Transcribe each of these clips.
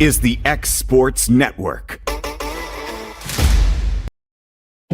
is the X Sports Network.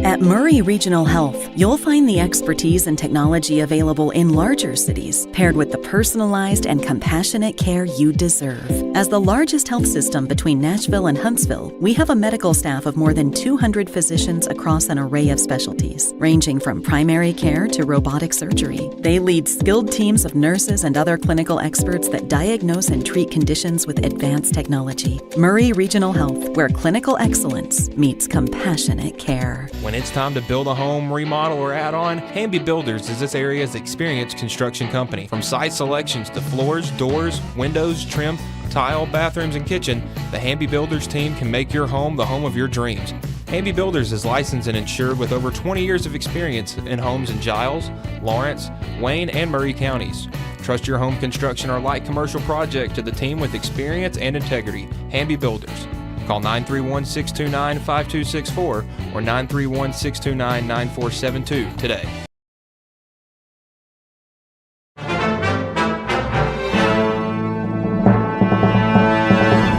At Murray Regional Health, you'll find the expertise and technology available in larger cities, paired with the personalized and compassionate care you deserve. As the largest health system between Nashville and Huntsville, we have a medical staff of more than 200 physicians across an array of specialties, ranging from primary care to robotic surgery. They lead skilled teams of nurses and other clinical experts that diagnose and treat conditions with advanced technology. Murray Regional Health, where clinical excellence meets compassionate care. When it's time to build a home, remodel, or add on, Hamby Builders is this area's experienced construction company. From site selections to floors, doors, windows, trim, tile, bathrooms, and kitchen, the Hamby Builders team can make your home the home of your dreams. Hamby Builders is licensed and insured with over 20 years of experience in homes in Giles, Lawrence, Wayne, and Murray counties. Trust your home construction or light commercial project to the team with experience and integrity. Hamby Builders. Call 931-629-5264 or 931-629-9472 today.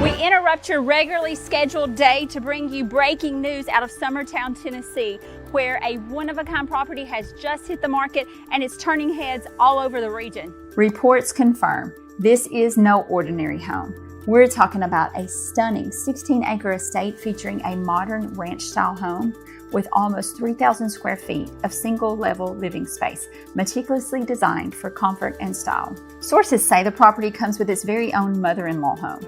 We interrupt your regularly scheduled day to bring you breaking news out of Summertown, Tennessee, where a one-of-a-kind property has just hit the market and it's turning heads all over the region. Reports confirm this is no ordinary home. We're talking about a stunning 16-acre estate featuring a modern ranch-style home with almost 3,000 square feet of single-level living space, meticulously designed for comfort and style. Sources say the property comes with its very own mother-in-law home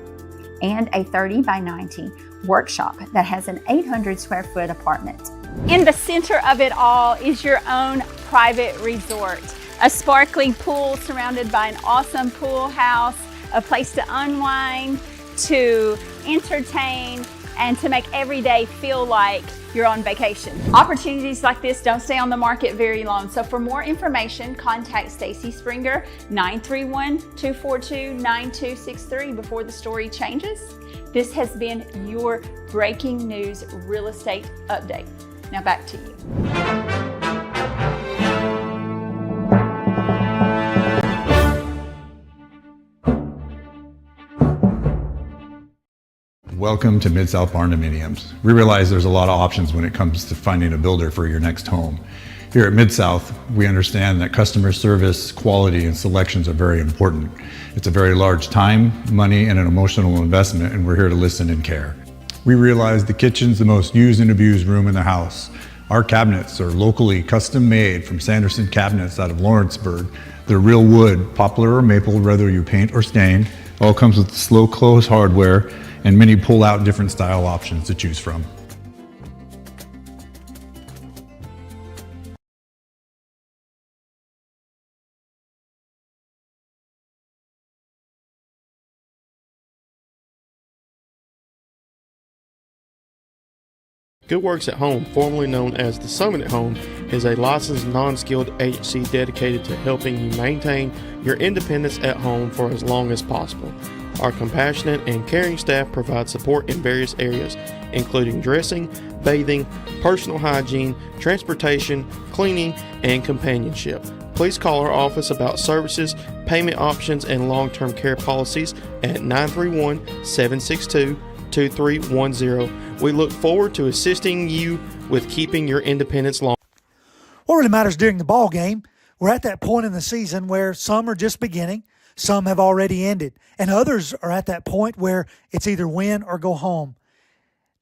and a 30 by 90 workshop that has an 800 square foot apartment. In the center of it all is your own private resort, a sparkling pool surrounded by an awesome pool house, a place to unwind, to entertain, and to make every day feel like you're on vacation. Opportunities like this don't stay on the market very long, so for more information, contact Stacy Springer, 931-242-9263 before the story changes. This has been your breaking news real estate update. Now back to you. Welcome to Mid-South Barn Dominiums. We realize there's a lot of options when it comes to finding a builder for your next home. Here at Mid-South, we understand that customer service, quality, and selections are very important. It's a very large time, money, and an emotional investment, and we're here to listen and care. We realize the kitchen's the most used and abused room in the house. Our cabinets are locally custom made from Sanderson cabinets out of Lawrenceburg. They're real wood, poplar or maple, whether you paint or stain. All comes with slow close hardware and many pull-out different style options to choose from. Good Works at Home, formerly known as the Summit at Home, is a licensed non-skilled agency dedicated to helping you maintain your independence at home for as long as possible. Our compassionate and caring staff provide support in various areas, including dressing, bathing, personal hygiene, transportation, cleaning, and companionship. Please call our office about services, payment options, and long-term care policies at 931-762-2310. We look forward to assisting you with keeping your independence long. What really matters during the ball game, we're at that point in the season where some are just beginning, some have already ended, and others are at that point where it's either win or go home.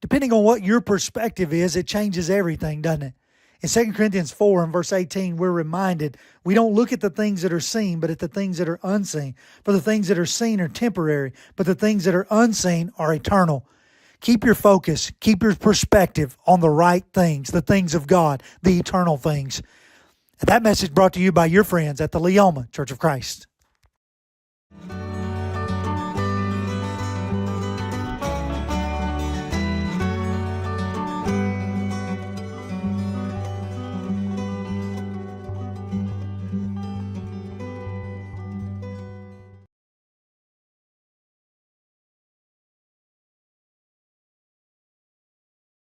Depending on what your perspective is, it changes everything, doesn't it? In 2 Corinthians 4 and verse 18, we're reminded we don't look at the things that are seen, but at the things that are unseen. For the things that are seen are temporary, but the things that are unseen are eternal. Keep your focus, keep your perspective on the right things, the things of God, the eternal things. And that message brought to you by your friends at the Leoma Church of Christ.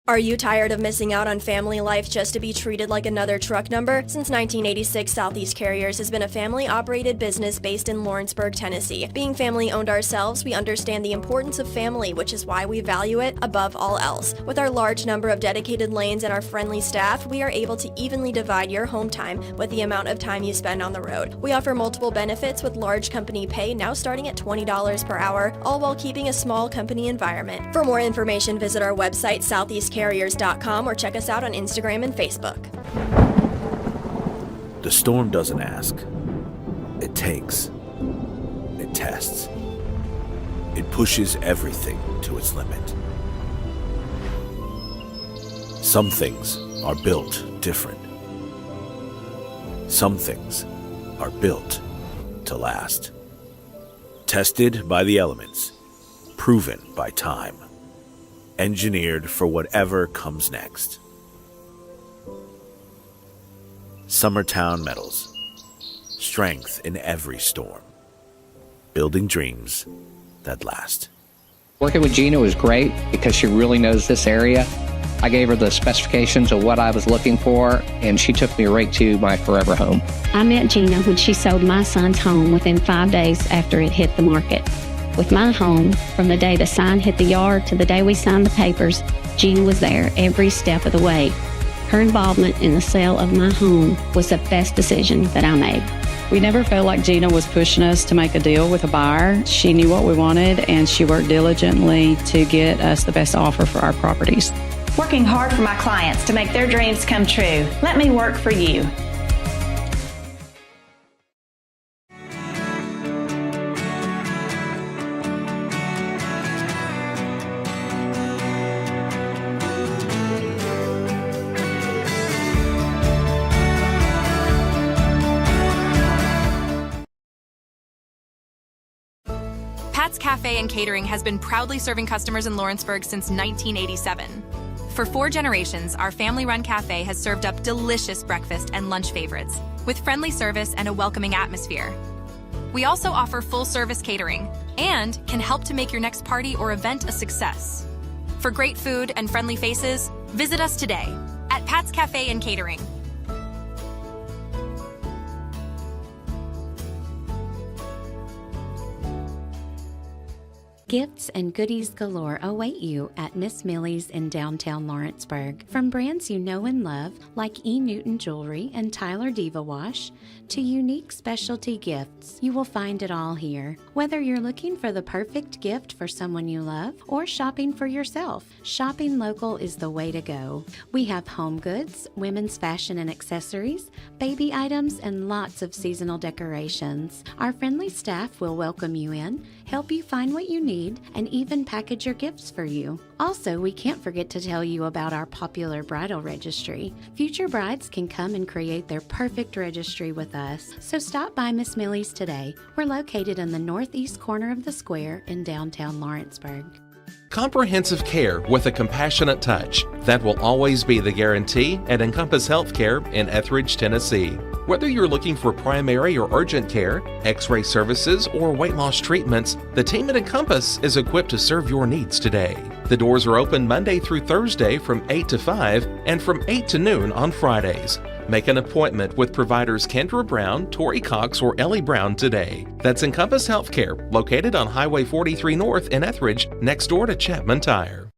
Are you tired of missing out on family life just to be treated like another truck number? Since 1986, Southeast Carriers has been a family-operated business based in Lawrenceburg, Tennessee. Being family-owned ourselves, we understand the importance of family, which is why we value it above all else. With our large number of dedicated lanes and our friendly staff, we are able to evenly divide your home time with the amount of time you spend on the road. We offer multiple benefits with large company pay now starting at $20 per hour, all while keeping a small company environment. For more information, visit our website, southeastcarriers.com, or check us out on Instagram and Facebook. The storm doesn't ask. It takes. It tests. It pushes everything to its limit. Some things are built different. Some things are built to last. Tested by the elements. Proven by time. Engineered for whatever comes next. Summertown Metals. Strength in every storm. Building dreams that last. Working with Gina was great because she really knows this area. I gave her the specifications of what I was looking for, and she took me right to my forever home. I met Gina when she sold my son's home within 5 days after it hit the market. With my home, from the day the sign hit the yard to the day we signed the papers, Gina was there every step of the way. Her involvement in the sale of my home was the best decision that I made. We never felt like Gina was pushing us to make a deal with a buyer. She knew what we wanted, and she worked diligently to get us the best offer for our properties. Working hard for my clients to make their dreams come true. Let me work for you. Pat's Cafe and Catering has been proudly serving customers in Lawrenceburg since 1987. For 4 generations, our family-run cafe has served up delicious breakfast and lunch favorites, with friendly service and a welcoming atmosphere. We also offer full-service catering and can help to make your next party or event a success. For great food and friendly faces, visit us today at Pat's Cafe and Catering. Gifts and goodies galore await you at Miss Millie's in downtown Lawrenceburg. From brands you know and love, like E. Newton Jewelry and Tyler Diva Wash, to unique specialty gifts, you will find it all here. Whether you're looking for the perfect gift for someone you love or shopping for yourself, shopping local is the way to go. We have home goods, women's fashion and accessories, baby items, and lots of seasonal decorations. Our friendly staff will welcome you in, help you find what you need, and even package your gifts for you. Also, we can't forget to tell you about our popular bridal registry. Future brides can come and create their perfect registry with us. So stop by Miss Millie's today. We're located in the northeast corner of the square in downtown Lawrenceburg. Comprehensive care with a compassionate touch. That will always be the guarantee at Encompass Healthcare in Etheridge, Tennessee. Whether you're looking for primary or urgent care, x-ray services, or weight loss treatments, the team at Encompass is equipped to serve your needs today. The doors are open Monday through Thursday from 8 to 5 and from 8 to noon on Fridays. Make an appointment with providers Kendra Brown, Tori Cox, or Ellie Brown today. That's Encompass Healthcare, located on Highway 43 North in Etheridge, next door to Chapman Tire.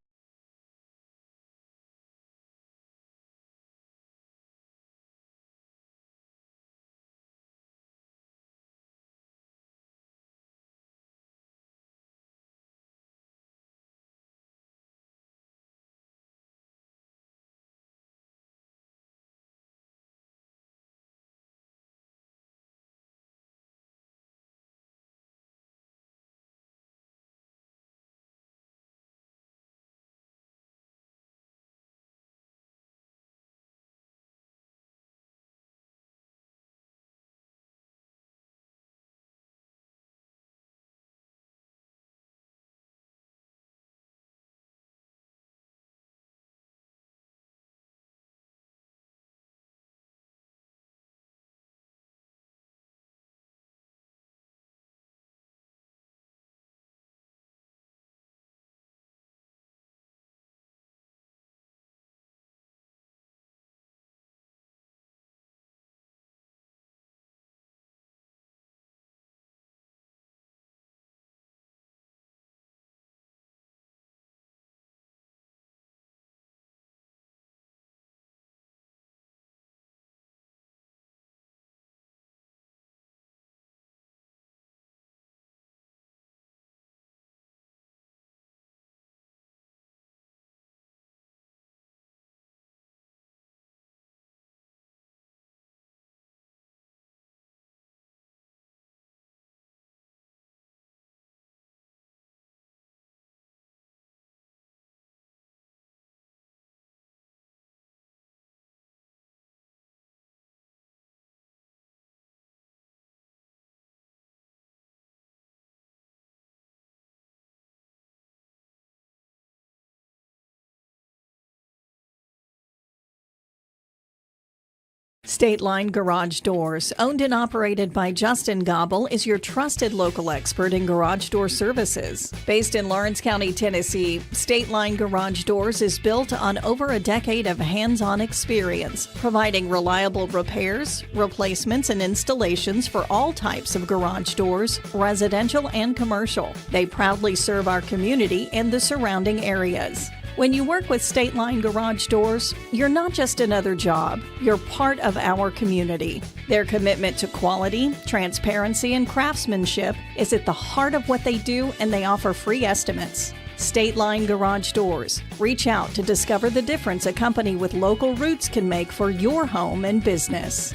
State Line Garage Doors, owned and operated by Justin Gobble, is your trusted local expert in garage door services. Based in Lawrence County, Tennessee, State Line Garage Doors is built on over a decade of hands-on experience, providing reliable repairs, replacements, and installations for all types of garage doors, residential and commercial. They proudly serve our community and the surrounding areas. When you work with State Line Garage Doors, you're not just another job, you're part of our community. Their commitment to quality, transparency, and craftsmanship is at the heart of what they do, and they offer free estimates. State Line Garage Doors. Reach out to discover the difference a company with local roots can make for your home and business.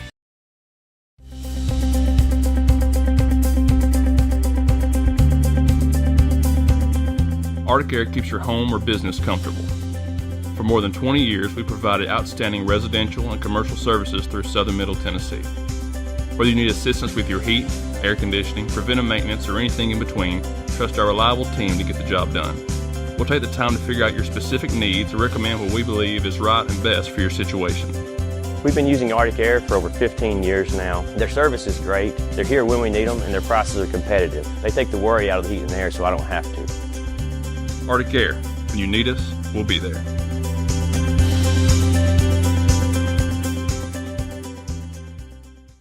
ArcticAir keeps your home or business comfortable. For more than 20 years, we provided outstanding residential and commercial services through southern Middle Tennessee. Whether you need assistance with your heat, air conditioning, preventive maintenance, or anything in between, trust our reliable team to get the job done. We'll take the time to figure out your specific needs and recommend what we believe is right and best for your situation. We've been using ArcticAir for over 15 years now. Their service is great, they're here when we need them, and their prices are competitive. They take the worry out of the heat and air so I don't have to. ArcticAir. When you need us, we'll be there.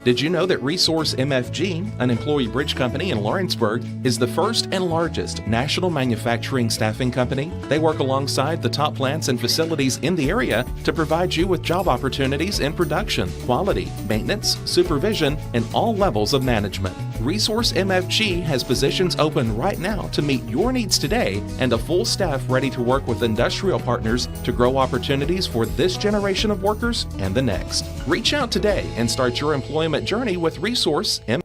Did you know that Resource MFG, an employee bridge company in Lawrenceburg, is the first and largest national manufacturing staffing company? They work alongside the top plants and facilities in the area to provide you with job opportunities in production, quality, maintenance, supervision, and all levels of management. Resource MFG has positions open right now to meet your needs today and a full staff ready to work with industrial partners to grow opportunities for this generation of workers and the next. Reach out today and start your employment journey with Resource MFG.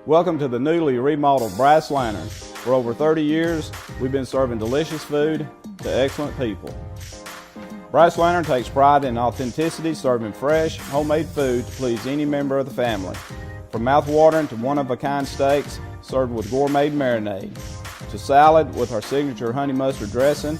Welcome to the newly remodeled Brass Lantern. For over 30 years, we've been serving delicious food to excellent people. Brass Lantern takes pride in authenticity, serving fresh, homemade food to please any member of the family. From mouth-watering to one-of-a-kind steaks served with gourmet marinade, to salad with our signature honey mustard dressing,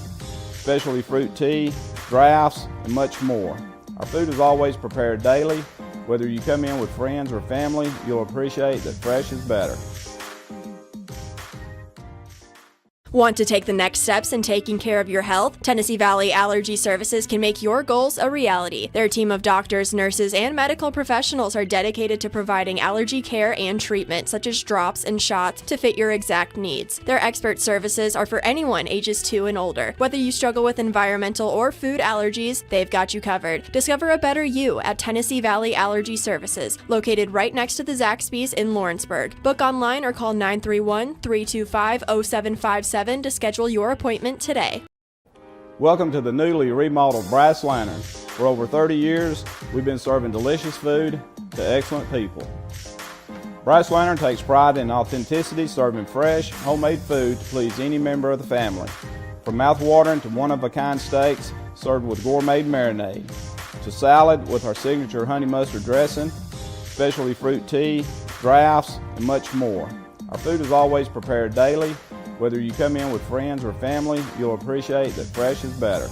specialty fruit tea, drafts, and much more. Our food is always prepared daily. Whether you come in with friends or family, you'll appreciate that fresh is better. Want to take the next steps in taking care of your health? Tennessee Valley Allergy Services can make your goals a reality. Their team of doctors, nurses, and medical professionals are dedicated to providing allergy care and treatment, such as drops and shots, to fit your exact needs. Their expert services are for anyone ages 2 and older. Whether you struggle with environmental or food allergies, they've got you covered. Discover a better you at Tennessee Valley Allergy Services, located right next to the Zaxby's in Lawrenceburg. Book online or call 931-325-0757 to schedule your appointment today. Welcome to the newly remodeled Brass Lantern. For over 30 years, we've been serving delicious food to excellent people. Brass Lantern takes pride in authenticity, serving fresh, homemade food to please any member of the family. From mouth-watering to one-of-a-kind steaks served with gourmet marinade, to salad with our signature honey mustard dressing, specialty fruit tea, drafts, and much more. Our food is always prepared daily. Whether you come in with friends or family, you'll appreciate that fresh is better.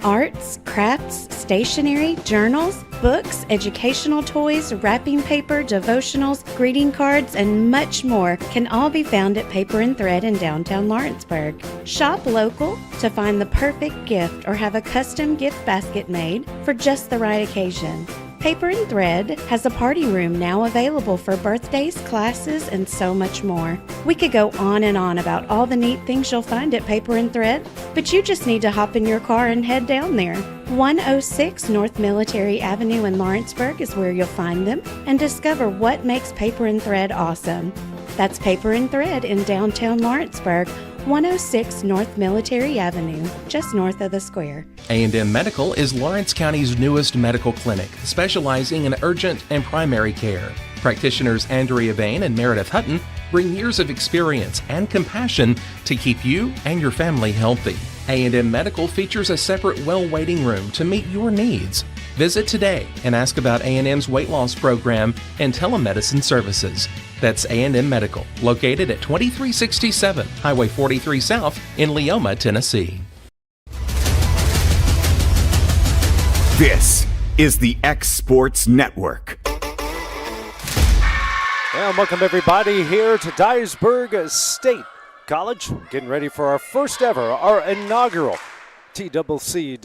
Arts, crafts, stationery, journals, books, educational toys, wrapping paper, devotionals, greeting cards, and much more can all be found at Paper and Thread in downtown Lawrenceburg. Shop local to find the perfect gift or have a custom gift basket made for just the right occasion. Paper and Thread has a party room now available for birthdays, classes, and so much more. We could go on and on about all the neat things you'll find at Paper and Thread, but you just need to hop in your car and head down there. 106 North Military Avenue in Lawrenceburg is where you'll find them and discover what makes Paper and Thread awesome. That's Paper and Thread in downtown Lawrenceburg, 106 North Military Avenue, just north of the square. A&M Medical is Lawrence County's newest medical clinic, specializing in urgent and primary care. Practitioners Andrea Bain and Meredith Hutton bring years of experience and compassion to keep you and your family healthy. A&M Medical features a separate well waiting room to meet your needs. Visit today and ask about A&M's weight loss program and telemedicine services. That's A&M Medical, located at 2367 Highway 43 South in Leoma, Tennessee. This is the X Sports Network. And welcome everybody here to Dyersburg State College. Getting ready for our first ever, our inaugural TCCAA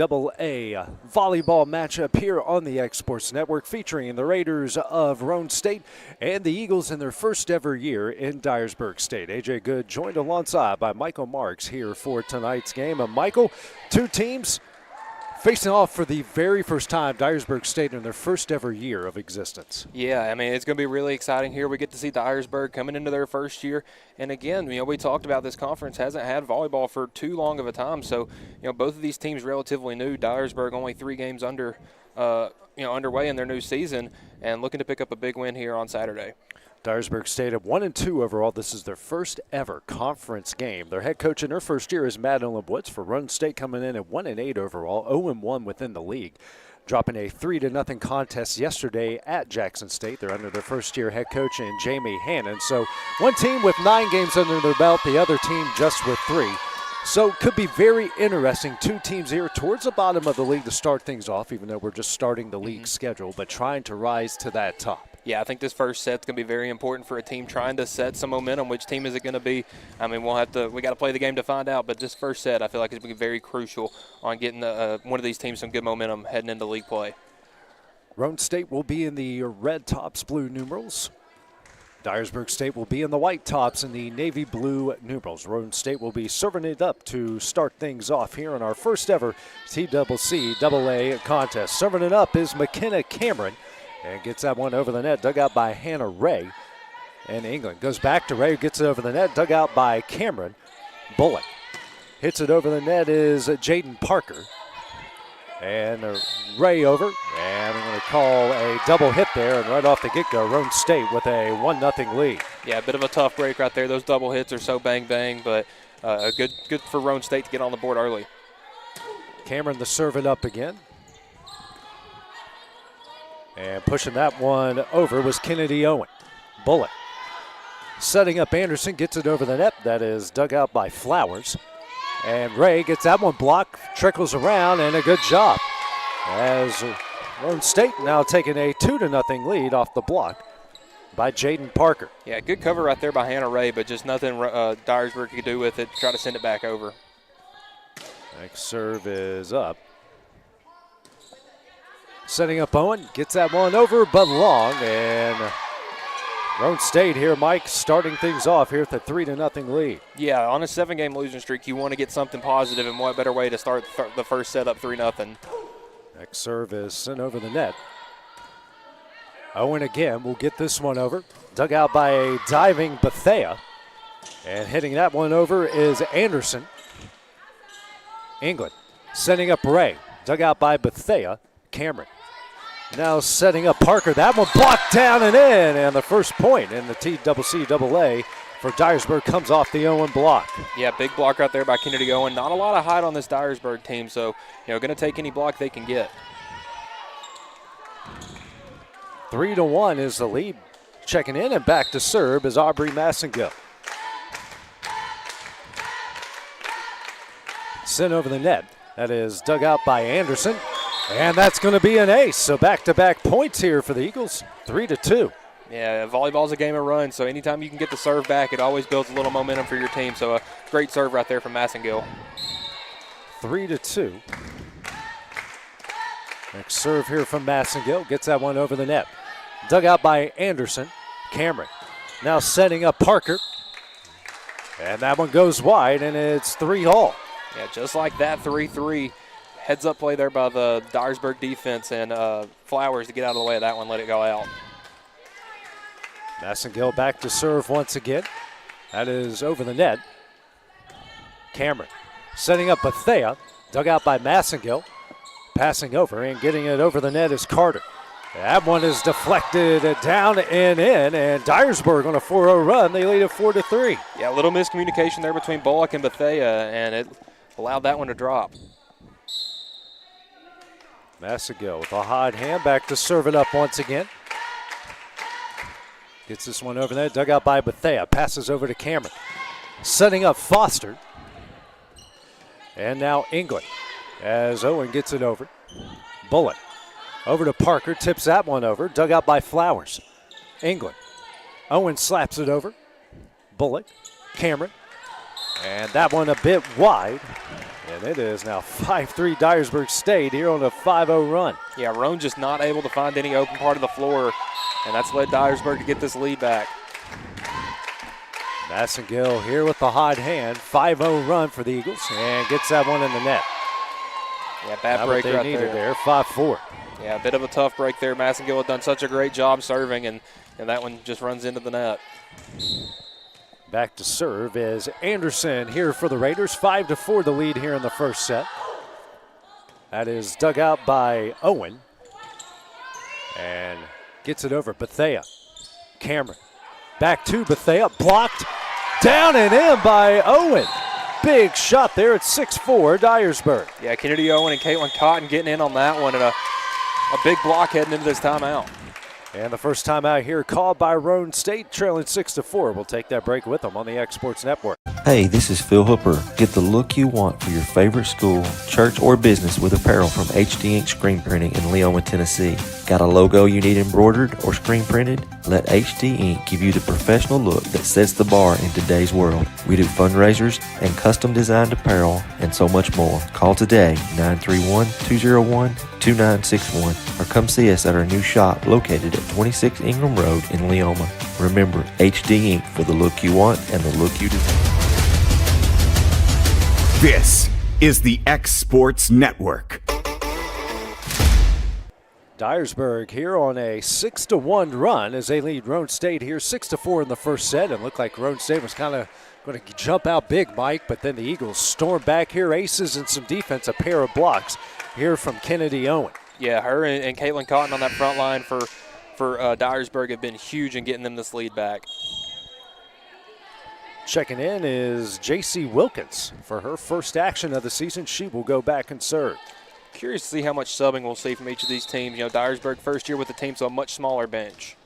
volleyball matchup here on the X Sports Network, featuring the Raiders of Roane State and the Eagles in their first ever year in Dyersburg State. AJ Good joined alongside by Michael Marks here for tonight's game. And Michael, two teams facing off for the very first time, Dyersburg State in their first ever year of existence. Yeah, I mean, it's going to be really exciting here. We get to see Dyersburg coming into their first year. And again, we talked about this conference hasn't had volleyball for too long of a time. So, both of these teams relatively new. Dyersburg only 3 games underway in their new season and looking to pick up a big win here on Saturday. Dyersburg State at 1-2 overall. This is their first ever conference game. Their head coach in her first year is Madeline Woods for Roane State, coming in at 1-8 overall, 0-1 within the league, dropping a 3-0 contest yesterday at Jackson State. They're under their first year head coach in Jamie Hannon. So one team with 9 games under their belt, the other team just with 3. So could be very interesting. 2 teams here towards the bottom of the league to start things off, even though we're just starting the league schedule, but trying to rise to that top. Yeah, I think this first set's going to be very important for a team trying to set some momentum. Which team is it going to be? I mean, we got to play the game to find out, but this first set I feel like is going to be very crucial on getting one of these teams some good momentum heading into league play. Roane State will be in the red tops, blue numerals. Dyersburg State will be in the white tops and the navy blue numerals. Roane State will be serving it up to start things off here in our first ever TCCAA contest. Serving it up is McKenna Cameron. And gets that one over the net, dug out by Hannah Ray. And England goes back to Ray, who gets it over the net, dug out by Cameron. Bullock hits it over the net is Jaden Parker. And Ray over. And I'm going to call a double hit there. And right off the get-go, Roane State with a 1-0 lead. Yeah, a bit of a tough break right there. Those double hits are so bang-bang, but good for Roane State to get on the board early. Cameron to serve it up again. And pushing that one over was Kennedy Owen. Bullock setting up Anderson, gets it over the net. That is dug out by Flowers. And Ray gets that one blocked, trickles around, and a good job. As Roane State now taking a 2-0 lead off the block by Jaden Parker. Yeah, good cover right there by Hannah Ray, but just nothing Dyersburg could do with it. Try to send it back over. Next serve is up. Setting up Owen, gets that one over, but long, and Roane State here, Mike, starting things off here with a 3-0 lead. Yeah, on a 7-game losing streak, you want to get something positive, and what better way to start the first set up 3-0. Next serve is sent over the net. Owen again will get this one over. Dug out by a diving Bethea, and hitting that one over is Anderson. England setting up Ray, dug out by Bethea. Cameron now setting up Parker. That one blocked down and in, and the first point in the TCCAA for Dyersburg comes off the Owen block. Yeah, big block right there by Kennedy Owen. Not a lot of height on this Dyersburg team, so going to take any block they can get. 3-1 is the lead. Checking in and back to serve is Aubrey Massengill. Sent over the net. That is dug out by Anderson. And that's going to be an ace. So back-to-back points here for the Eagles, 3-2. Yeah, volleyball's a game of runs, so anytime you can get the serve back, it always builds a little momentum for your team. So a great serve right there from Massengill. 3-2. Next serve here from Massengill. Gets that one over the net. Dug out by Anderson. Cameron now setting up Parker. And that one goes wide, and it's 3-all. Yeah, just like that, 3-3. Heads-up play there by the Dyersburg defense, and Flowers to get out of the way of that one, let it go out. Massengill back to serve once again. That is over the net. Cameron setting up Bethea, dug out by Massengill. Passing over and getting it over the net is Carter. That one is deflected down and in, and Dyersburg on a 4-0 run. They lead it 4-3. Yeah, a little miscommunication there between Bullock and Bethea, and it allowed that one to drop. Massengill with a hot hand, back to serve it up once again. Gets this one over there, dug out by Bethea, passes over to Cameron. Setting up Foster. And now England as Owen gets it over. Bullock over to Parker, tips that one over, dug out by Flowers. England. Owen slaps it over. Bullock, Cameron, and that one a bit wide. And it is now 5-3 Dyersburg State here on a 5-0 run. Yeah, Roane just not able to find any open part of the floor, and that's led Dyersburg to get this lead back. Massengill here with the hot hand. 5-0 run for the Eagles, and gets that one in the net. Yeah, bad break right there. 5-4. Yeah, a bit of a tough break there. Massengill had done such a great job serving, and that one just runs into the net. Back to serve is Anderson here for the Raiders. 5-4 the lead here in the first set. That is dug out by Owen. And gets it over Bethea. Cameron back to Bethea. Blocked. Down and in by Owen. Big shot there at 6-4 Dyersburg. Yeah, Kennedy Owen and Caitlin Cotton getting in on that one, and a big block heading into this timeout. And the first time out here called by Roane State, trailing 6-4. We'll take that break with them on the X Sports Network. Hey, this is Phil Hooper. Get the look you want for your favorite school, church, or business with apparel from HD Ink Screen Printing in Leoma, Tennessee. Got a logo you need embroidered or screen printed? Let HD Ink give you the professional look that sets the bar in today's world. We do fundraisers and custom designed apparel and so much more. Call today, 931-201-2961, or come see us at our new shop located at 26 Ingram Road in Leoma. Remember, HD Ink for the look you want and the look you deserve. This is the X Sports Network. Dyersburg here on a 6-1 run as they lead Roane State here 6-4 in the first set. And looked like Roane State was kind of going to jump out big, Mike, but then the Eagles storm back here. Aces and some defense, a pair of blocks here from Kennedy Owen. Yeah, her and Caitlin Cotton on that front line for Dyersburg have been huge in getting them this lead back. Checking in is J.C. Wilkins. For her first action of the season, she will go back and serve. Curious to see how much subbing we'll see from each of these teams. You know, Dyersburg first year with the team, so a much smaller bench.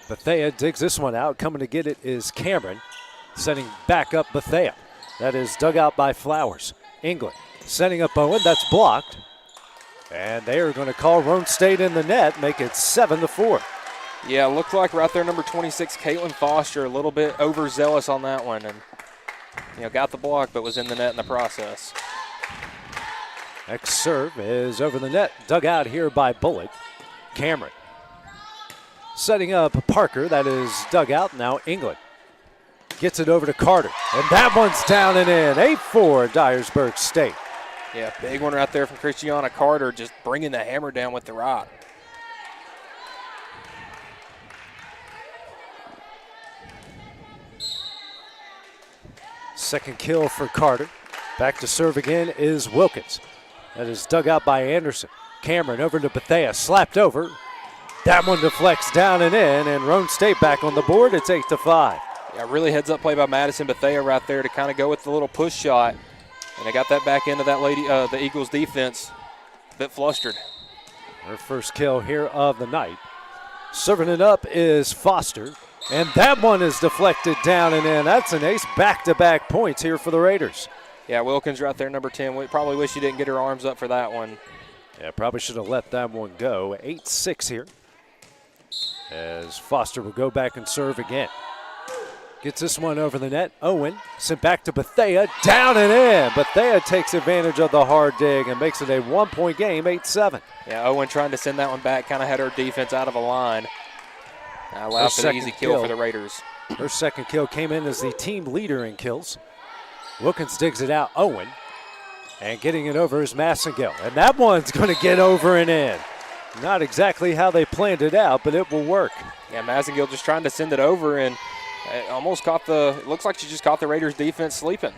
Bethea digs this one out. Coming to get it is Cameron. Setting back up Bethea. That is dug out by Flowers. England setting up Owen. That's blocked. And they are going to call Roane State in the net, make it 7-4. Yeah, looked like right there, number 26, Caitlin Foster, a little bit overzealous on that one, and got the block, but was in the net in the process. Next serve is over the net, dug out here by Bullock. Cameron setting up Parker. That is dug out. Now England gets it over to Carter, and that one's down and in. 8-4 Dyersburg State. Yeah, big one right there from Christiana Carter, just bringing the hammer down with the rock. Second kill for Carter. Back to serve again is Wilkins. That is dug out by Anderson. Cameron over to Bethea, slapped over. That one deflects down and in, and Roane State back on the board. It's 8-5. Yeah, really heads up play by Madison Bethea right there to kind of go with the little push shot. And they got that back into that the Eagles defense. A bit flustered. Her first kill here of the night. Serving it up is Foster. And that one is deflected down and in. That's an ace. Back-to-back points here for the Raiders. Yeah, Wilkins right there, number 10. We probably wish she didn't get her arms up for that one. Yeah, probably should have let that one go. 8-6 here. As Foster will go back and serve again. Gets this one over the net. Owen sent back to Bethea. Down and in. Bethea takes advantage of the hard dig and makes it a 1-point game, 8-7. Yeah, Owen trying to send that one back. Kind of had her defense out of a line. Allow for the easy kill for the Raiders. Her second kill came in as the team leader in kills. Wilkins digs it out. Owen. And getting it over is Massengill. And that one's going to get over and in. Not exactly how they planned it out, but it will work. Yeah, Massengill just trying to send it over, and it almost caught it looks like she just caught the Raiders defense sleeping.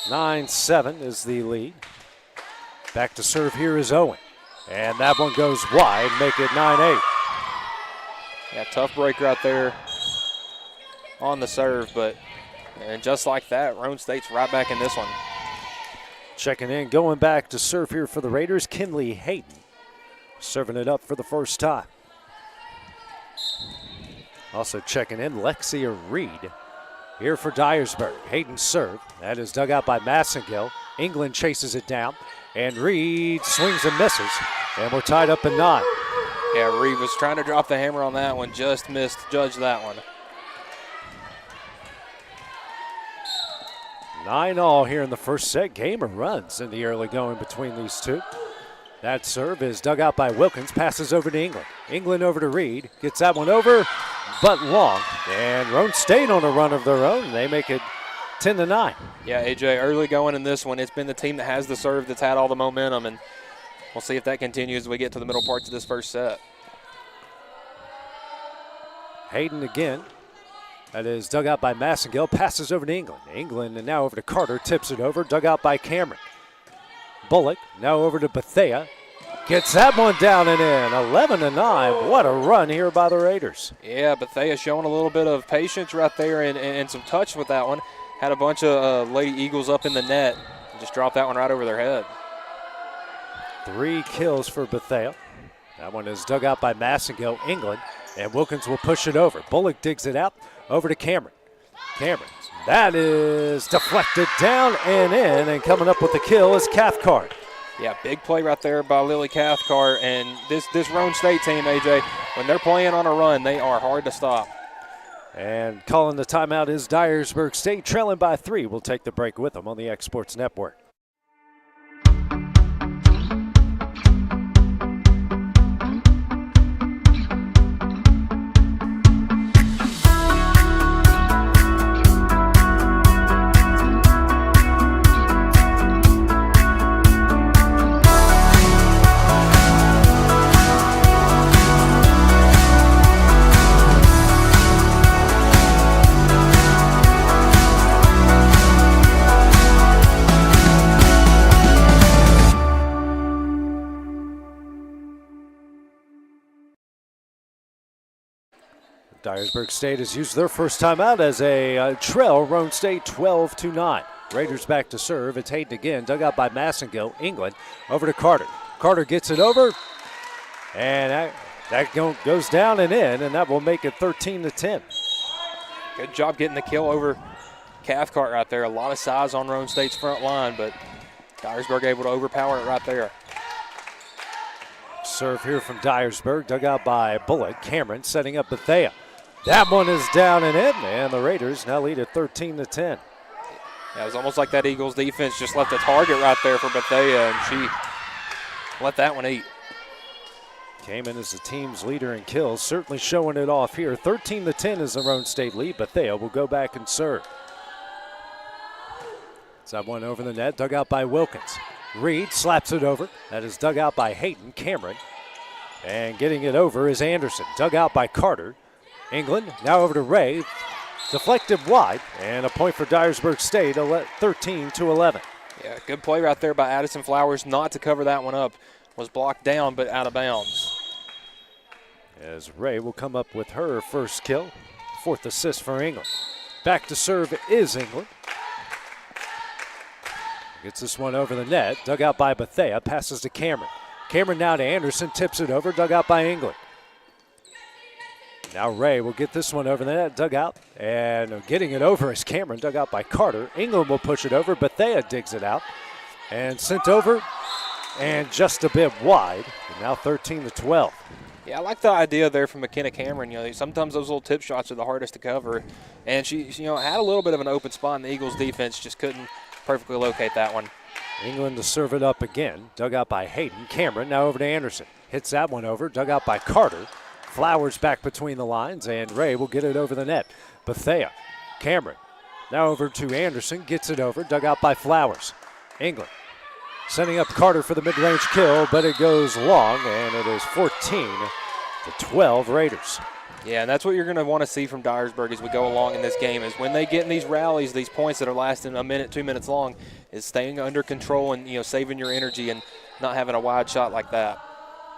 9-7 is the lead. Back to serve here is Owen. And that one goes wide, make it 9-8. Yeah, tough break right there on the serve, and just like that, Roane State's right back in this one. Checking in, going back to serve here for the Raiders, Kinley Hayden. Serving it up for the first time. Also checking in, Lexia Reed here for Dyersburg. Hayden serve. That is dug out by Massengill. England chases it down. And Reed swings and misses. And we're tied up at 9. Yeah, Reed was trying to drop the hammer on that one, just missed Judge that one. 9-all here in the first set. Game of runs in the early going between these two. That serve is dug out by Wilkins, passes over to England. England over to Reed, gets that one over, but long. And Roane State on a run of their own. They make it 10-9. Yeah, AJ, early going in this one, it's been the team that has the serve that's had all the momentum, and we'll see if that continues as we get to the middle parts of this first set. Hayden again. That is dug out by Massengill, passes over to England. England and now over to Carter, tips it over, dug out by Cameron. Bullock now over to Bethea. Gets that one down and in. 11-9. What a run here by the Raiders. Yeah, Bethea showing a little bit of patience right there and some touch with that one. Had a bunch of Lady Eagles up in the net. Just dropped that one right over their head. 3 kills for Bethea. That one is dug out by Massengill, England, and Wilkins will push it over. Bullock digs it out over to Cameron. Cameron, that is deflected down and in, and coming up with the kill is Cathcart. Yeah, big play right there by Lily Cathcart, and this Roane State team, AJ, when they're playing on a run, they are hard to stop. And calling the timeout is Dyersburg State, trailing by 3. We'll take the break with them on the X Sports Network. Dyersburg State has used their first timeout as a trail. Roane State 12-9. Raiders back to serve. It's Hayden again, dug out by Massengill. England over to Carter. Carter gets it over, and that goes down and in, and that will make it 13-10. Good job getting the kill over Cathcart right there. A lot of size on Roane State's front line, but Dyersburg able to overpower it right there. Serve here from Dyersburg, dug out by Bullock. Cameron setting up Bethea. That one is down and in, and the Raiders now lead at 13-10. Yeah, it was almost like that Eagles defense just left a target right there for Bethea, and she let that one eat. Came in as the team's leader in kills, certainly showing it off here. 13-10 is the Roane State lead. Bethea will go back and serve. That one over the net, dug out by Wilkins. Reed slaps it over. That is dug out by Hayden. Cameron. And getting it over is Anderson. Dug out by Carter. England now over to Ray. Deflected wide, and a point for Dyersburg State, 13-11. Yeah, good play right there by Addison Flowers not to cover that one up. Was blocked down, but out of bounds. As Ray will come up with her first kill. 4th assist for England. Back to serve is England. Gets this one over the net, dug out by Bethea, passes to Cameron. Cameron now to Anderson, tips it over, dug out by England. Now Ray will get this one over the net, dug out, and getting it over is Cameron, dug out by Carter. England will push it over, Bethea digs it out, and sent over, and just a bit wide, and now 13-12. Yeah, I like the idea there from McKenna Cameron. You know, sometimes those little tip shots are the hardest to cover, and she, had a little bit of an open spot, and the Eagles defense just couldn't perfectly locate that one. England to serve it up again, dug out by Hayden. Cameron now over to Anderson, hits that one over, dug out by Carter. Flowers back between the lines, and Ray will get it over the net. Bethea, Cameron, now over to Anderson, gets it over, dug out by Flowers. England sending up Carter for the mid-range kill, but it goes long, and it is 14-12 Raiders. Yeah, and that's what you're going to want to see from Dyersburg as we go along in this game, is when they get in these rallies, these points that are lasting a minute, 2 minutes long, is staying under control and, saving your energy and not having a wide shot like that.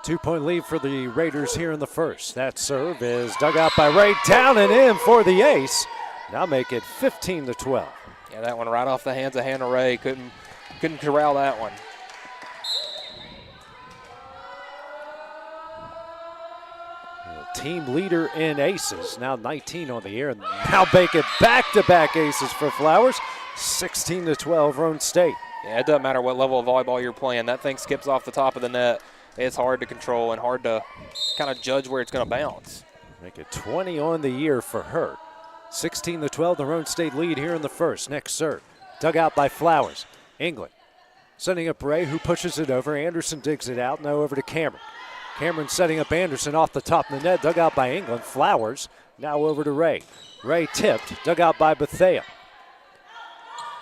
2-point lead for the Raiders here in the first. That serve is dug out by Ray, down and in for the ace. Now make it 15-12. Yeah, that one right off the hands of Hannah Ray. Couldn't corral that one. Team leader in aces, now 19 on the year. And now make it back-to-back aces for Flowers. 16-12 Roane State. Yeah, it doesn't matter what level of volleyball you're playing. That thing skips off the top of the net. It's hard to control and hard to kind of judge where it's going to bounce. Make it 20 on the year for her. 16-12, the Roane State lead here in the first. Next serve, dug out by Flowers. England setting up Ray, who pushes it over. Anderson digs it out, now over to Cameron. Cameron setting up Anderson off the top of the net, dug out by England. Flowers now over to Ray. Ray tipped, dug out by Bethea.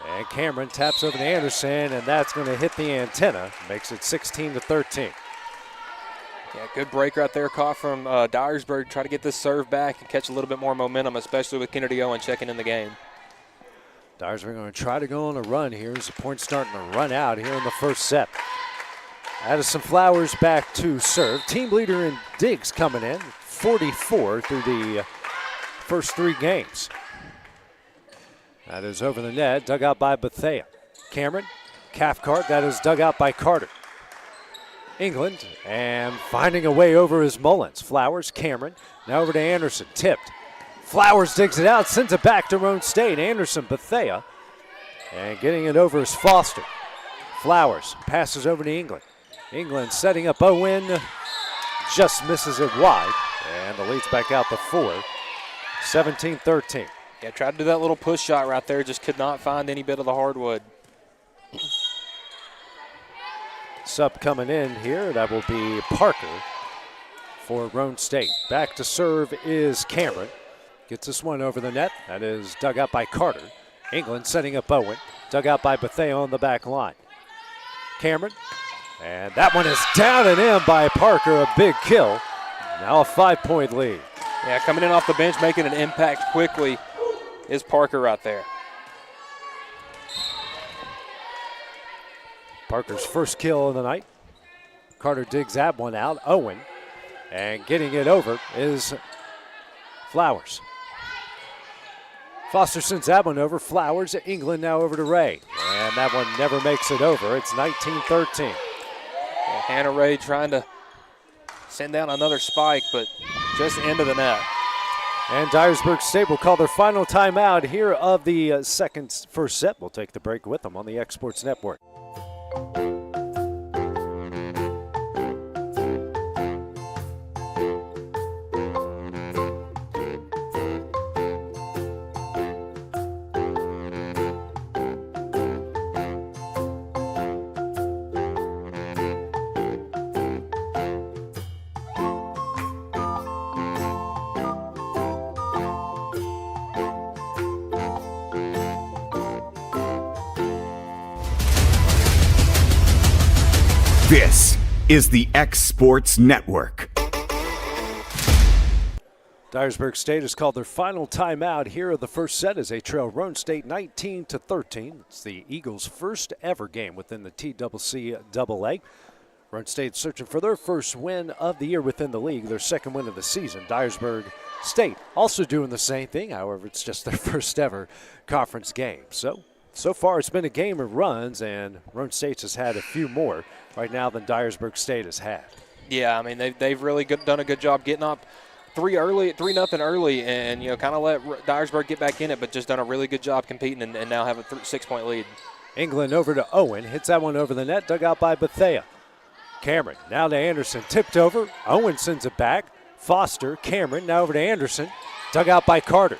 And Cameron taps over to Anderson, and that's going to hit the antenna. Makes it 16-13. Yeah, good break right there caught from Dyersburg. Try to get this serve back and catch a little bit more momentum, especially with Kennedy Owen checking in the game. Dyersburg going to try to go on a run here as the point's starting to run out here in the first set. Addison Flowers back to serve. Team leader in digs coming in, 44 through the first 3 games. That is over the net, dug out by Bethea. Cameron, Cathcart, that is dug out by Carter. England, and finding a way over is Mullins. Flowers, Cameron, now over to Anderson, tipped. Flowers digs it out, sends it back to Roane State. Anderson, Bethea, and getting it over is Foster. Flowers passes over to England. England setting up Owen, just misses it wide, and the lead's back out to 4, 17-13. Yeah, tried to do that little push shot right there, just could not find any bit of the hardwood. Sub coming in here, that will be Parker for Roane State. Back to serve is Cameron. Gets this one over the net. That is dug out by Carter. England setting up Owen. Dug out by Bethea on the back line. Cameron. And that one is down and in by Parker. A big kill. Now a 5-point lead. Yeah, coming in off the bench, making an impact quickly is Parker right there. Parker's first kill of the night. Carter digs that one out. Owen. And getting it over is Flowers. Foster sends that one over. Flowers, England now over to Ray. And that one never makes it over. It's 19-13. Yeah, Hannah Ray trying to send down another spike, but just into the net. And Dyersburg State will call their final timeout here of the first set. We'll take the break with them on the Exports Network. This is the X Sports Network. Dyersburg State has called their final timeout here of the first set as they trail Roane State 19-13. It's the Eagles' first ever game within the TCCAA. Roane State searching for their first win of the year within the league, their second win of the season. Dyersburg State also doing the same thing, however, it's just their first ever conference game. So far it's been a game of runs, and Roane State has had a few more right now than Dyersburg State has had. Yeah, I mean, they've really done a good job getting up 3-0 early, and kind of let Dyersburg get back in it, but just done a really good job competing and now have a 6-point lead. England over to Owen, hits that one over the net, dug out by Bethea. Cameron now to Anderson, tipped over. Owen sends it back. Foster, Cameron now over to Anderson, dug out by Carter.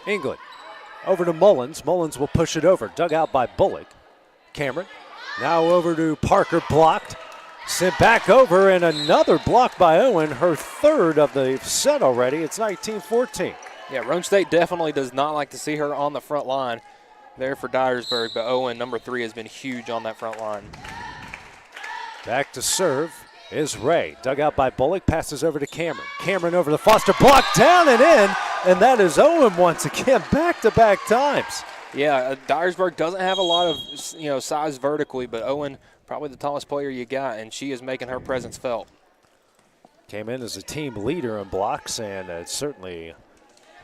England over to Mullins. Mullins will push it over, dug out by Bullock. Cameron now over to Parker, blocked. Sent back over, and another block by Owen, her third of the set already. It's 19-14. Yeah, Roane State definitely does not like to see her on the front line there for Dyersburg, but Owen, number 3, has been huge on that front line. Back to serve is Ray. Dug out by Bullock, passes over to Cameron. Cameron over to Foster, blocked down and in, and that is Owen once again, back-to-back times. Yeah, Dyersburg doesn't have a lot of size vertically, but Owen, probably the tallest player you got, and she is making her presence felt. Came in as a team leader in blocks, and it's certainly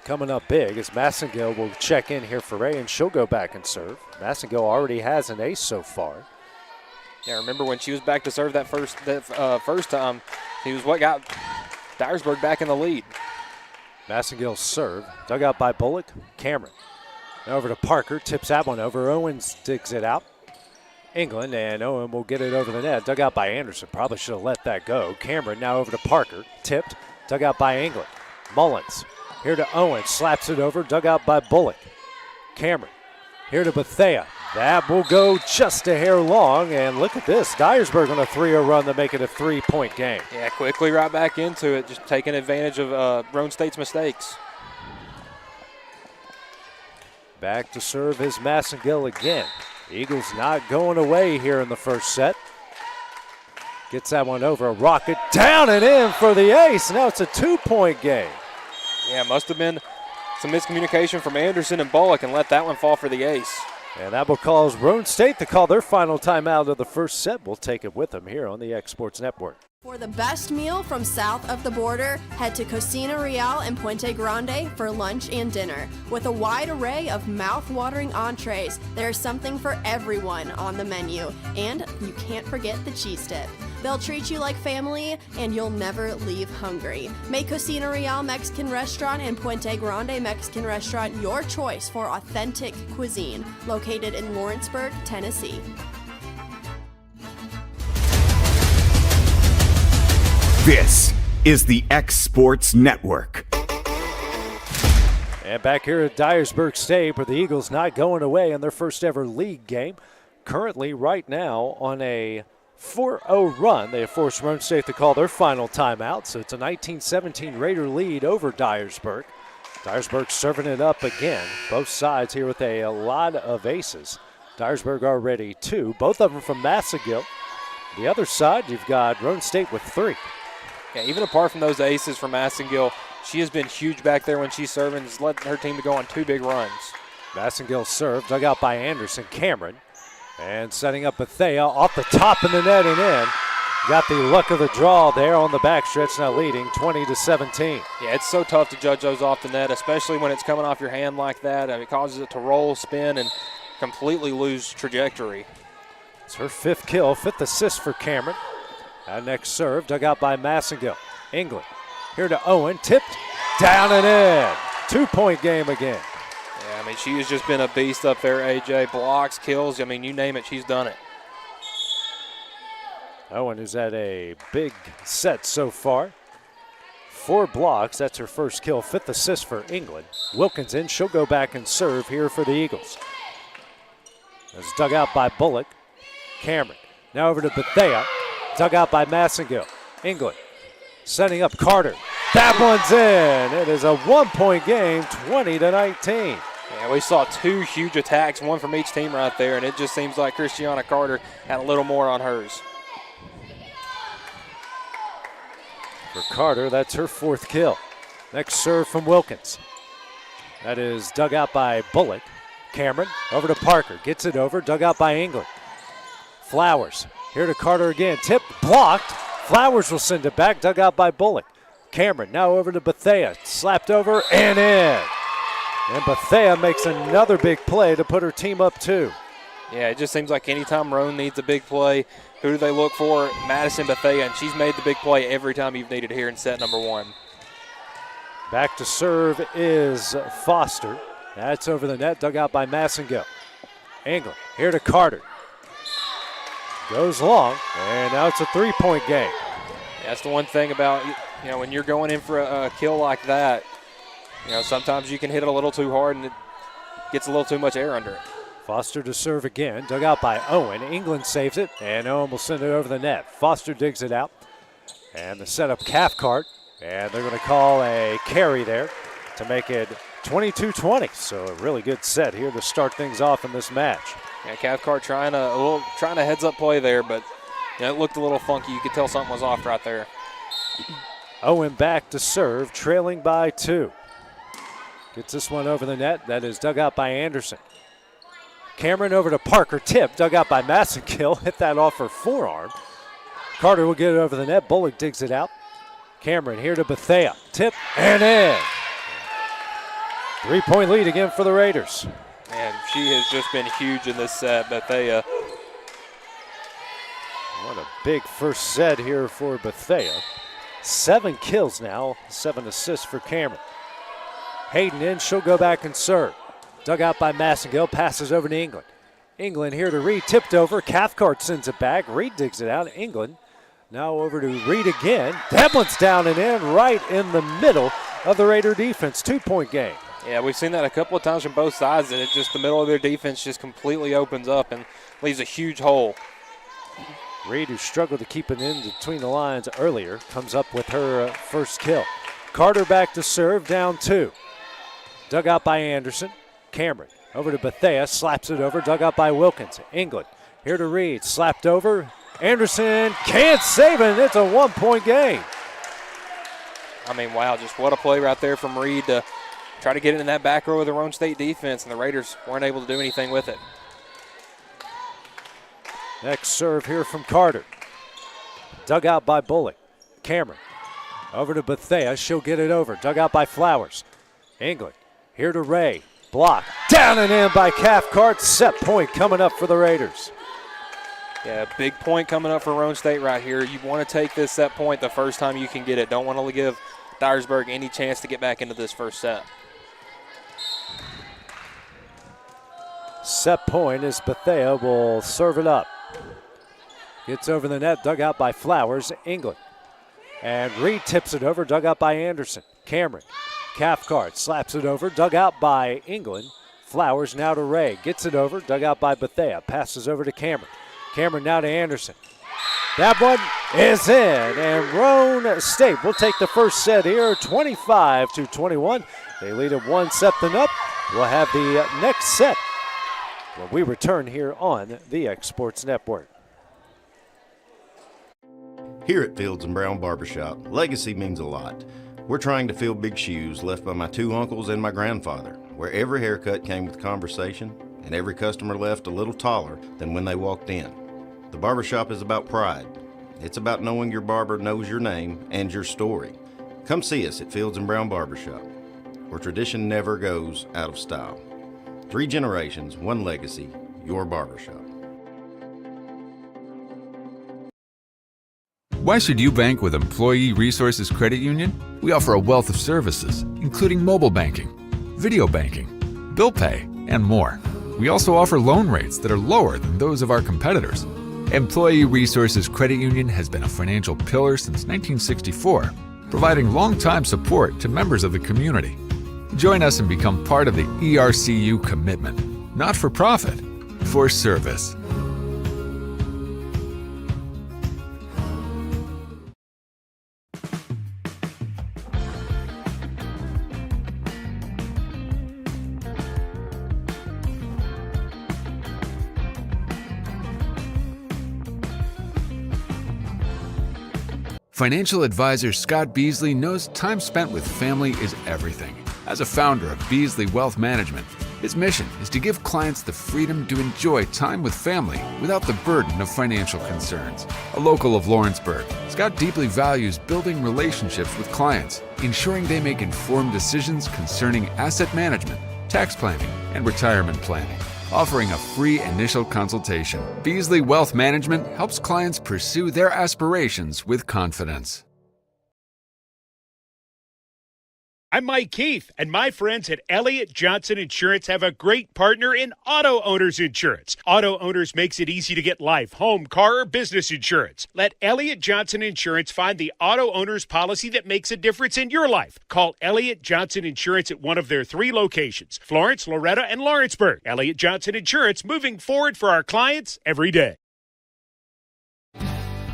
coming up big as Massengill will check in here for Ray, and she'll go back and serve. Massengill already has an ace so far. Yeah, remember when she was back to serve that first time, he was what got Dyersburg back in the lead. Massengill's serve, dug out by Bullock. Cameron. Now over to Parker, tips that one over. Owens digs it out. England, and Owen will get it over the net. Dug out by Anderson. Probably should have let that go. Cameron now over to Parker. Tipped. Dug out by England. Mullins. Here to Owen. Slaps it over. Dug out by Bullock. Cameron. Here to Bethea. That will go just a hair long. And look at this. Dyersburg on a 3-0 run to make it a 3-point game. Yeah, quickly right back into it. Just taking advantage of Roane State's mistakes. Back to serve is Massengill again. Eagles not going away here in the first set. Gets that one over. A rocket down and in for the ace. Now it's a 2-point game. Yeah, must have been some miscommunication from Anderson and Bullock and let that one fall for the ace. And that will cause Roane State to call their final timeout of the first set. We'll take it with them here on the X Sports Network. For the best meal from south of the border, head to Cocina Real and Puente Grande for lunch and dinner. With a wide array of mouth-watering entrees, there's something for everyone on the menu. And you can't forget the cheese dip. They'll treat you like family, and you'll never leave hungry. Make Cocina Real Mexican Restaurant and Puente Grande Mexican Restaurant your choice for authentic cuisine, located in Lawrenceburg, Tennessee. This is the X Sports Network. And back here at Dyersburg State, where the Eagles not going away in their first ever league game. Currently, right now, on a 4-0 run. They have forced Roane State to call their final timeout, so it's a 19-17 Raider lead over Dyersburg. Dyersburg serving it up again. Both sides here with a lot of aces. Dyersburg already 2, both of them from Massengill. The other side, you've got Roane State with 3. Yeah, even apart from those aces from Massengill, she has been huge back there when she's serving. Has led her team to go on 2 big runs. Massengill served, dug out by Anderson. Cameron. And setting up Bethea off the top of the net and in. Got the luck of the draw there on the backstretch, now leading 20-17. Yeah, it's so tough to judge those off the net, especially when it's coming off your hand like that. It causes it to roll, spin, and completely lose trajectory. It's her 5th kill, 5th assist for Cameron. That next serve, dug out by Massengill. England, here to Owen, tipped, down and in. 2-point game again. Yeah, I mean, she has just been a beast up there, AJ. Blocks, kills, I mean, you name it, she's done it. Owen is at a big set so far. 4 blocks, that's her first kill, 5th assist for England. Wilkinson, she'll go back and serve here for the Eagles. That's dug out by Bullock. Cameron, now over to Bethea. Dug out by Massengill. England setting up Carter. That one's in. It is a 1-point game, 20-19. Yeah, we saw 2 huge attacks, one from each team right there, and it just seems like Christiana Carter had a little more on hers. For Carter, that's her 4th kill. Next serve from Wilkins. That is dug out by Bullock. Cameron over to Parker. Gets it over. Dug out by England. Flowers. Here to Carter again. Tip blocked. Flowers will send it back. Dug out by Bullock. Cameron now over to Bethea. Slapped over and in. And Bethea makes another big play to put her team up 2. Yeah, it just seems like anytime Roane needs a big play, who do they look for? Madison Bethea, and she's made the big play every time you've needed here in set number 1. Back to serve is Foster. That's over the net. Dug out by Massengill. England here to Carter. Goes long, and now it's a 3-point game. That's the one thing about, when you're going in for a kill like that, sometimes you can hit it a little too hard and it gets a little too much air under it. Foster to serve again, dug out by Owen. England saves it, and Owen will send it over the net. Foster digs it out, and the setup Cathcart, and they're going to call a carry there to make it 22-20. So a really good set here to start things off in this match. Yeah, Cathcart trying a heads-up play there, but it looked a little funky. You could tell something was off right there. Owen back to serve, trailing by 2. Gets this one over the net. That is dug out by Anderson. Cameron over to Parker. Tip, dug out by Massengill. Hit that off her forearm. Carter will get it over the net. Bullock digs it out. Cameron here to Bethea. Tip and in. 3-point lead again for the Raiders. And she has just been huge in this set, Bethea. What a big first set here for Bethea. 7 kills now, 7 assists for Cameron. Hayden in, she'll go back and serve. Dug out by Massengill, passes over to England. England here to Reed, tipped over. Cathcart sends it back. Reed digs it out. England now over to Reed again. That one's down and in, right in the middle of the Raider defense. 2-point game. Yeah, we've seen that a couple of times from both sides, and the middle of their defense just completely opens up and leaves a huge hole. Reed, who struggled to keep it in between the lines earlier, comes up with her first kill. Carter back to serve, down 2. Dug out by Anderson. Cameron over to Bethea, slaps it over, dug out by Wilkins. England here to Reed, slapped over. Anderson can't save it, it's a 1-point game. I mean, wow, just what a play right there from Reed to try to get it in that back row of the Roane State defense, and the Raiders weren't able to do anything with it. Next serve here from Carter. Dug out by Bullock. Cameron over to Bethea. She'll get it over. Dug out by Flowers. England here to Ray. Block. Down and in by Cathcart. Set point coming up for the Raiders. Yeah, big point coming up for Roane State right here. You want to take this set point the first time you can get it. Don't want to give Dyersburg any chance to get back into this first set. Set point as Bethea will serve it up. Gets over the net, dug out by Flowers. England. And Reed tips it over, dug out by Anderson. Cameron. Cathcart slaps it over, dug out by England. Flowers now to Ray. Gets it over, dug out by Bethea. Passes over to Cameron. Cameron now to Anderson. That one is in, and Roane State will take the first set here, 25-21. They lead it 1-0. We'll have the next set when we return here on the X Sports Network. Here at Fields & Brown Barbershop, legacy means a lot. We're trying to fill big shoes left by my 2 uncles and my grandfather, where every haircut came with conversation and every customer left a little taller than when they walked in. The barbershop is about pride. It's about knowing your barber knows your name and your story. Come see us at Fields & Brown Barbershop, where tradition never goes out of style. 3 generations, 1 legacy, your barbershop. Why should you bank with Employee Resources Credit Union? We offer a wealth of services, including mobile banking, video banking, bill pay, and more. We also offer loan rates that are lower than those of our competitors. Employee Resources Credit Union has been a financial pillar since 1964, providing long-time support to members of the community. Join us and become part of the ERCU commitment, not for profit, for service. Financial advisor Scott Beasley knows time spent with family is everything. As a founder of Beasley Wealth Management, his mission is to give clients the freedom to enjoy time with family without the burden of financial concerns. A local of Lawrenceburg, Scott deeply values building relationships with clients, ensuring they make informed decisions concerning asset management, tax planning, and retirement planning. Offering a free initial consultation, Beasley Wealth Management helps clients pursue their aspirations with confidence. I'm Mike Keith, and my friends at Elliott Johnson Insurance have a great partner in Auto Owners Insurance. Auto Owners makes it easy to get life, home, car, or business insurance. Let Elliott Johnson Insurance find the Auto Owners policy that makes a difference in your life. Call Elliott Johnson Insurance at one of their 3 locations, Florence, Loretta, and Lawrenceburg. Elliott Johnson Insurance, moving forward for our clients every day.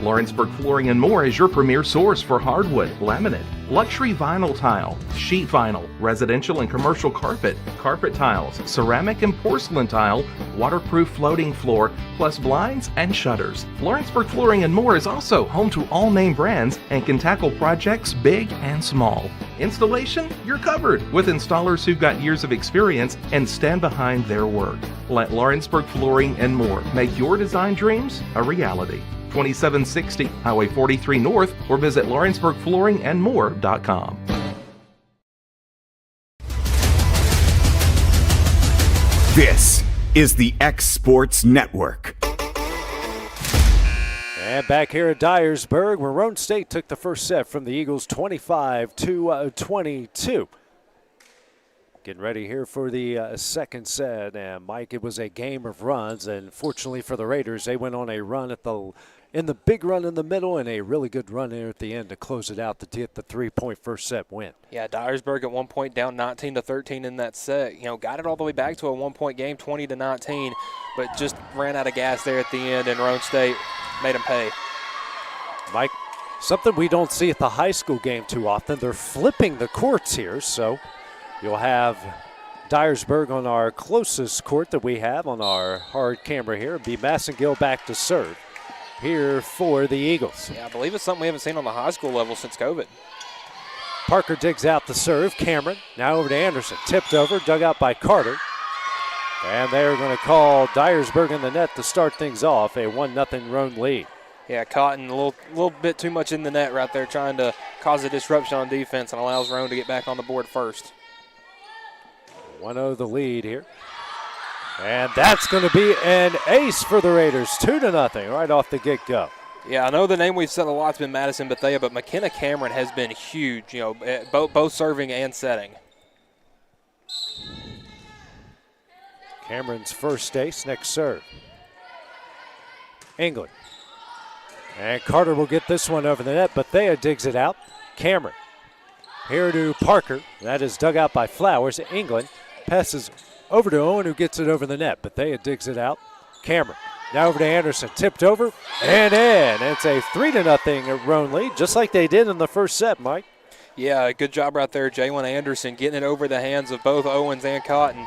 Lawrenceburg Flooring and More is your premier source for hardwood, laminate, luxury vinyl tile, sheet vinyl, residential and commercial carpet, carpet tiles, ceramic and porcelain tile, waterproof floating floor, plus blinds and shutters. Lawrenceburg Flooring and More is also home to all name brands and can tackle projects big and small. Installation? You're covered with installers who've got years of experience and stand behind their work. Let Lawrenceburg Flooring and More make your design dreams a reality. 2760 Highway 43 North, or visit LawrenceburgFlooringandMore.com. This is the X Sports Network. And back here at Dyersburg, where Roane State took the first set from the Eagles 25-22. Getting ready here for the second set, and Mike, it was a game of runs, and fortunately for the Raiders, they went on a run in the big run in the middle and a really good run there at the end to close it out to get the 3-point first set win. Yeah, Dyersburg at one point down 19-13 in that set. Got it all the way back to a 1-point game, 20-19, but just ran out of gas there at the end, and Roane State made them pay. Mike, something we don't see at the high school game too often. They're flipping the courts here, so you'll have Dyersburg on our closest court that we have on our hard camera here. It'll be Massengill back to serve here for the Eagles. Yeah, I believe it's something we haven't seen on the high school level since COVID. Parker digs out the serve. Cameron now over to Anderson. Tipped over, dug out by Carter. And they're going to call Dyersburg in the net to start things off, a 1-0 Roane lead. Yeah, Cotton a little bit too much in the net right there, trying to cause a disruption on defense, and allows Roane to get back on the board first. 1-0 the lead here. And that's going to be an ace for the Raiders, 2-0 right off the get-go. Yeah, I know the name we've said a lot has been Madison Bethea, but McKenna Cameron has been huge, both serving and setting. Cameron's first ace, next serve. England. And Carter will get this one over the net. Bethea digs it out. Cameron. Here to Parker. That is dug out by Flowers. England passes over to Owen, who gets it over the net. Bethea digs it out. Cameron. Now over to Anderson. Tipped over and in. It's a 3-0 Roane lead, just like they did in the first set, Mike. Yeah, good job right there, Jalen Anderson, getting it over the hands of both Owens and Cotton.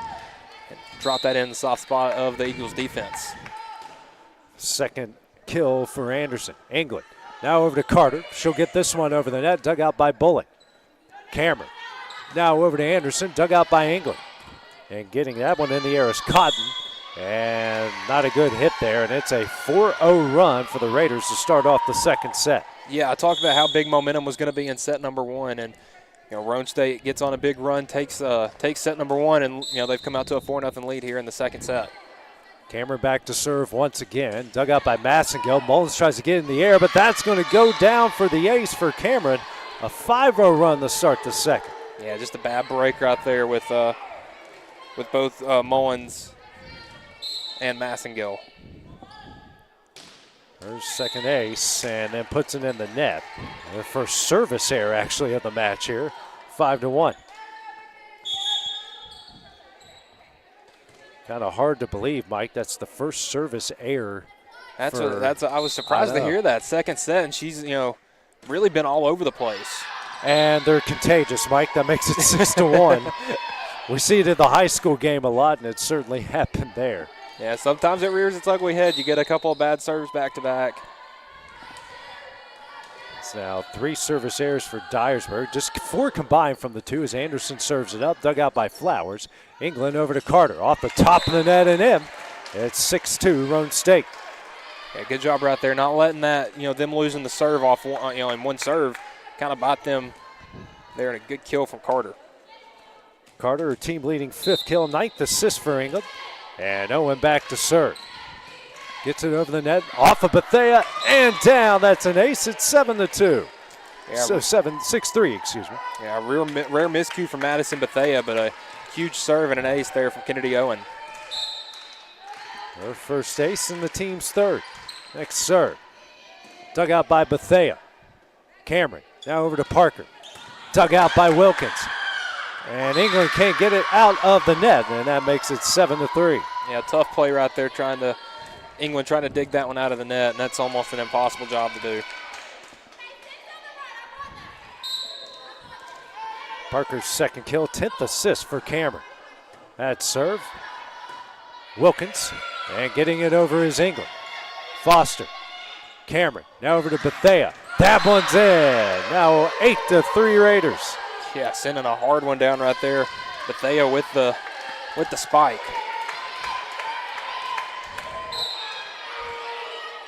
And drop that in the soft spot of the Eagles' defense. Second kill for Anderson. England. Now over to Carter. She'll get this one over the net. Dug out by Bullock. Cameron. Now over to Anderson. Dug out by England. And getting that one in the air is Cotton. And not a good hit there. And it's a 4-0 run for the Raiders to start off the second set. Yeah, I talked about how big momentum was going to be in set number one. And, Roane State gets on a big run, takes set number one, and, they've come out to a 4-0 lead here in the second set. Cameron back to serve once again. Dug out by Massengill. Mullins tries to get in the air, but that's going to go down for the ace for Cameron. A 5-0 run to start the second. Yeah, just a bad break right there with both Mullins and Massengill. Her second ace, and then puts it in the net. Their first service error, actually, of the match here. 5-1. Kind of hard to believe, Mike. That's the first service error. I was surprised to hear that. Second set, and she's, really been all over the place. And they're contagious, Mike. That makes it 6-1. We see it in the high school game a lot, and it certainly happened there. Yeah, sometimes it rears its ugly head. You get a couple of bad serves back-to-back. It's now 3 service errors for Dyersburg. Just 4 combined from the 2 as Anderson serves it up. Dug out by Flowers. England over to Carter. Off the top of the net and in. It's 6-2 Roane State. Yeah, good job right there. Not letting that, them losing the serve off, in one serve, kind of bought them there, and a good kill from Carter. Carter, her team leading 5th kill, 9th assist for England. And Owen back to serve. Gets it over the net, off of Bethea, and down. That's an ace. It's 7-2. Yeah, so 6-3, excuse me. Yeah, rare miscue from Madison Bethea, but a huge serve and an ace there from Kennedy Owen. Her first ace and the team's third. Next serve. Dug out by Bethea. Cameron now over to Parker. Dug out by Wilkins. And England can't get it out of the net, and that makes it 7-3. Yeah, tough play right there, England trying to dig that one out of the net, and that's almost an impossible job to do. Parker's second kill, 10th assist for Cameron. That serve. Wilkins, and getting it over is England. Foster. Cameron, now over to Bethea. That one's in. Now 8-3 Raiders. Yeah, sending a hard one down right there. Bethea with the spike.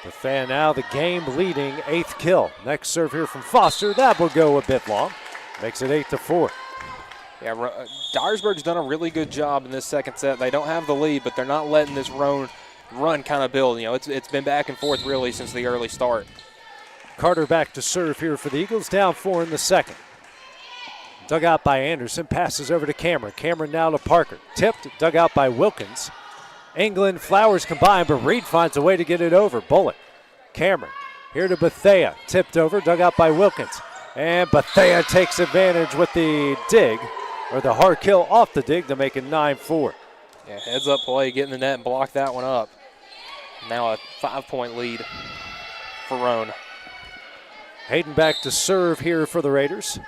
Bethea now the game leading 8th kill. Next serve here from Foster. That will go a bit long. Makes it 8-4. Yeah, Dyersburg's done a really good job in this second set. They don't have the lead, but they're not letting this run kind of build. It's been back and forth really since the early start. Carter back to serve here for the Eagles. Down 4 in the second. Dug out by Anderson, passes over to Cameron. Cameron now to Parker. Tipped, dug out by Wilkins. England, Flowers combined, but Reed finds a way to get it over. Bullock, Cameron, here to Bethea. Tipped over, dug out by Wilkins. And Bethea takes advantage with the dig, or the hard kill off the dig to make it 9-4. Yeah, heads up play, get in the net and block that one up. Now a 5-point lead for Roane. Hayden back to serve here for the Raiders.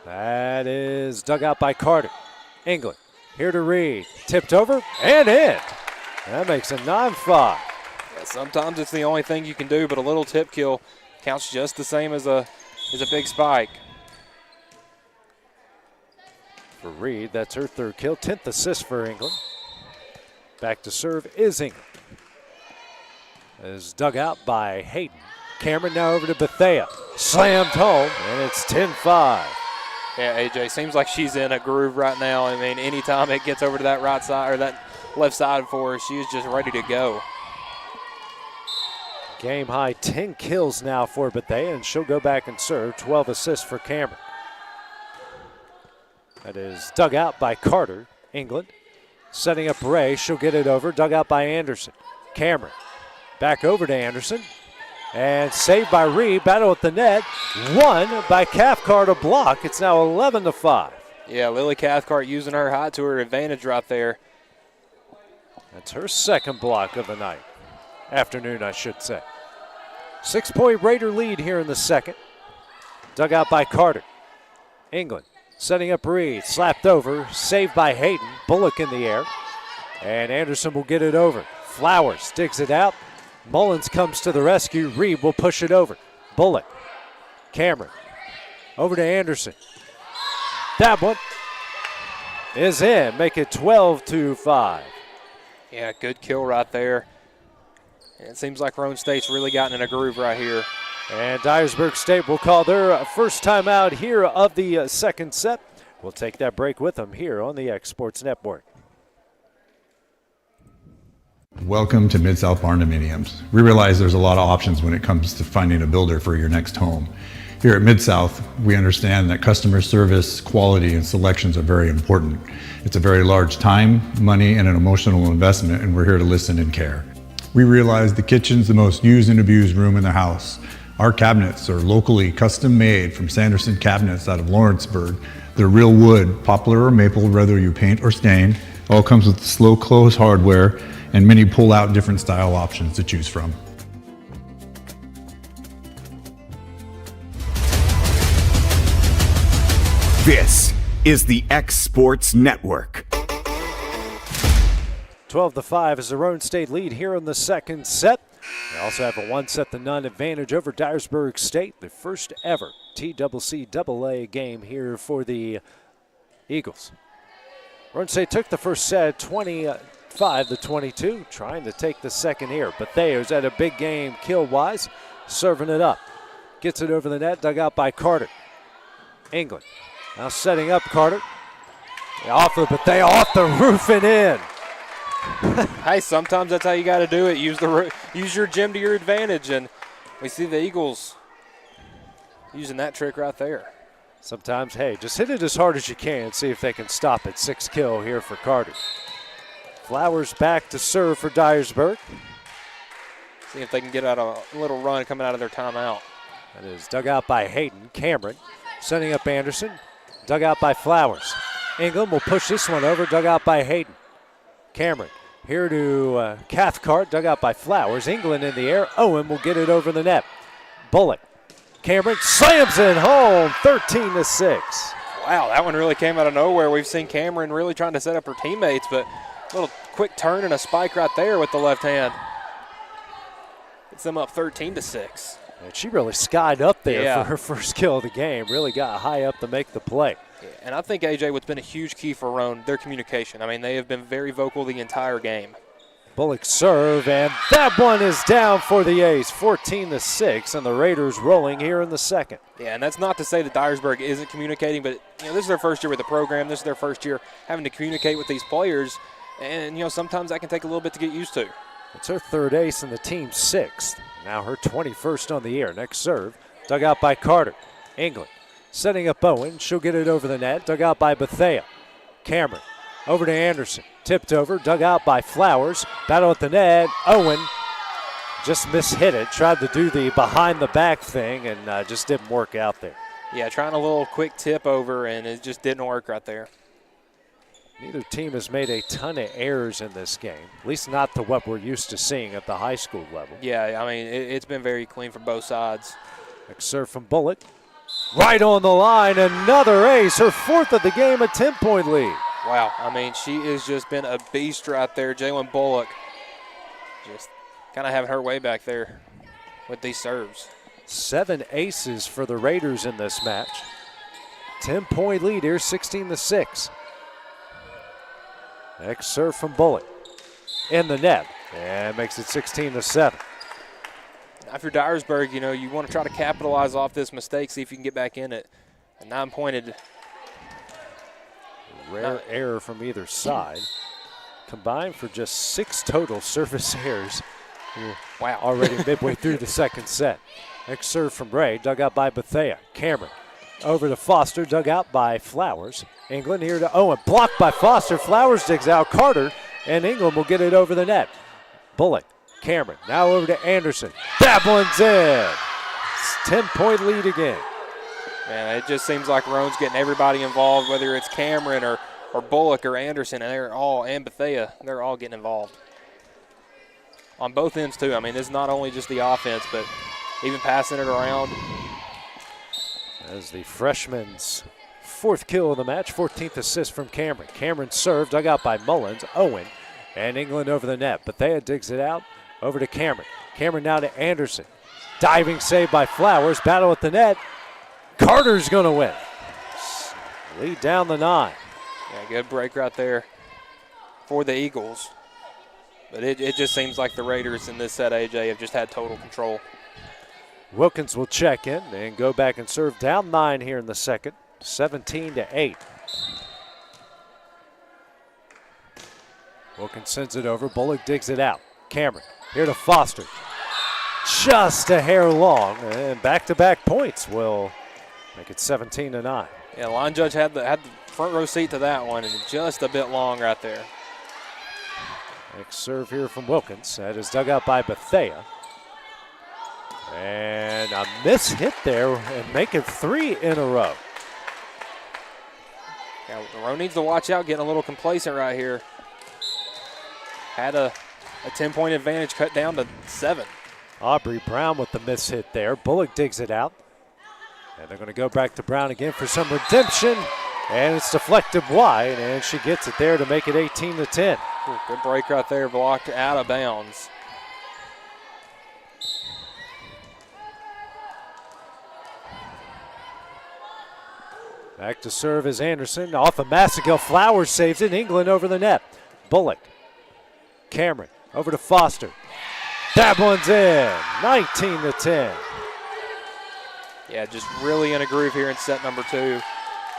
That is dug out by Carter. England here to Reed. Tipped over and in. That makes it 9-5. Yeah, sometimes it's the only thing you can do, but a little tip kill counts just the same as a big spike. For Reed, that's her third kill, 10th assist for England. Back to serve is England. Is dug out by Hayden. Cameron now over to Bethea. Slammed home, and it's 10-5. Yeah, AJ, seems like she's in a groove right now. I mean, anytime it gets over to that right side or that left side for her, she is just ready to go. Game high 10 kills now for Bethea, and she'll go back and serve. 12 assists for Cameron. That is dug out by Carter, England. Setting up Ray, she'll get it over. Dug out by Anderson. Cameron back over to Anderson. And saved by Reed, battle at the net. Won by Cathcart to block. It's now 11-5. Yeah, Lily Cathcart using her height to her advantage right there. That's her second block of the night. Afternoon, I should say. 6-point Raider lead here in the second. Dug out by Carter. England setting up Reed. Slapped over. Saved by Hayden. Bullock in the air. And Anderson will get it over. Flowers digs it out. Mullins comes to the rescue. Reed will push it over. Bullock. Cameron. Over to Anderson. That one is in. Make it 12-5. Yeah, good kill right there. And it seems like Roane State's really gotten in a groove right here. And Dyersburg State will call their first timeout here of the second set. We'll take that break with them here on the X Sports Network. Welcome to Mid-South Barndominiums. We realize there's a lot of options when it comes to finding a builder for your next home. Here at Mid-South, we understand that customer service, quality, and selections are very important. It's a very large time, money, and an emotional investment, and we're here to listen and care. We realize the kitchen's the most used and abused room in the house. Our cabinets are locally custom made from Sanderson Cabinets out of Lawrenceburg. They're real wood, poplar or maple, whether you paint or stain. All comes with slow close hardware and many pull-out different style options to choose from. This is the X Sports Network. 12-5 is the Roane State lead here in the second set. They also have a 1-0 advantage over Dyersburg State, the first ever TCCAA game here for the Eagles. Roane State took the first set 25-22, trying to take the second here. But Theo's at a big game kill-wise, serving it up. Gets it over the net, dug out by Carter. England now setting up Carter. Off the Bethea, off the roof and in. Hey, sometimes that's how you got to do it. Use your gym to your advantage, and we see the Eagles using that trick right there. Sometimes, hey, just hit it as hard as you can and see if they can stop it. 6 kill here for Carter. Flowers back to serve for Dyersburg. See if they can get out a little run coming out of their timeout. That is dug out by Hayden. Cameron setting up Anderson. Dug out by Flowers. England will push this one over. Dug out by Hayden. Cameron here to Cathcart. Dug out by Flowers. England in the air. Owen will get it over the net. Bullock. Cameron slams it home. 13-6. Wow, that one really came out of nowhere. We've seen Cameron really trying to set up her teammates, but a little quick turn and a spike right there with the left hand. Gets them up 13-6. And she really skied up there for her first kill of the game. Really got high up to make the play. Yeah, and I think, AJ, what's been a huge key for Roane, their communication. I mean, they have been very vocal the entire game. Bullock serve, and that one is down for the ace. 14-6, and the Raiders rolling here in the second. Yeah, and that's not to say that Dyersburg isn't communicating, but this is their first year with the program. This is their first year having to communicate with these players, and sometimes that can take a little bit to get used to. It's her third ace and the team's 6th. Now her 21st on the year. Next serve, dug out by Carter. England setting up Owen. She'll get it over the net. Dug out by Bethea. Cameron over to Anderson. Tipped over. Dug out by Flowers. Battle at the net. Owen just mishit it. Tried to do the behind the back thing and just didn't work out there. Yeah, trying a little quick tip over, and it just didn't work right there. Neither team has made a ton of errors in this game, at least not to what we're used to seeing at the high school level. Yeah, I mean, it's been very clean from both sides. Next serve from Bullock. Right on the line, another ace, her 4th of the game, a 10-point lead. Wow, I mean, she has just been a beast right there. Jalen Bullock just kind of having her way back there with these serves. 7 aces for the Raiders in this match. 10-point lead here, 16-6. Next serve from Bullock. In the net, and makes it 16-7. If you're Dyersburg, you know, you want to try to capitalize off this mistake, see if you can get back in it. A 9-pointed. Rare error from either side. Combined for just 6 total service errors. Wow. Already midway through the second set. Next serve from Ray, dug out by Bethea. Cameron over to Foster, dug out by Flowers. England here to Owen, blocked by Foster. Flowers digs out Carter, and England will get it over the net. Bullock, Cameron, now over to Anderson. That one's in. 10-point lead again. Man, it just seems like Roane's getting everybody involved, whether it's Cameron or Bullock or Anderson, and Bethea, they're all getting involved. On both ends, too. I mean, it's not only just the offense, but even passing it around. As the freshman's 4th kill of the match, 14th assist from Cameron. Cameron served, dug out by Mullins. Owen, and England over the net. Bethea digs it out, over to Cameron. Cameron now to Anderson. Diving save by Flowers, battle at the net. Carter's going to win. Lead down the 9. Yeah, good break right there for the Eagles. But it just seems like the Raiders in this set, AJ, have just had total control. Wilkins will check in and go back and serve down 9 here in the second, 17-8. Wilkins sends it over. Bullock digs it out. Cameron here to Foster. Just a hair long, and back-to-back points will make it 17-9. Yeah, line judge had the front row seat to that one, and just a bit long right there. Next serve here from Wilkins. That is dug out by Bethea. And a miss hit there and make it 3 in a row. Yeah, Roane needs to watch out, getting a little complacent right here. Had a 10-point advantage cut down to 7. Aubrey Brown with the miss hit there. Bullock digs it out. And they're going to go back to Brown again for some redemption. And it's deflected wide, and she gets it there to make it 18-10. Ooh, good break right there, blocked out of bounds. Back to serve is Anderson. Off of Massagill. Flowers saves it. England over the net. Bullock. Cameron over to Foster. That one's in. 19-10. Yeah, just really in a groove here in set number 2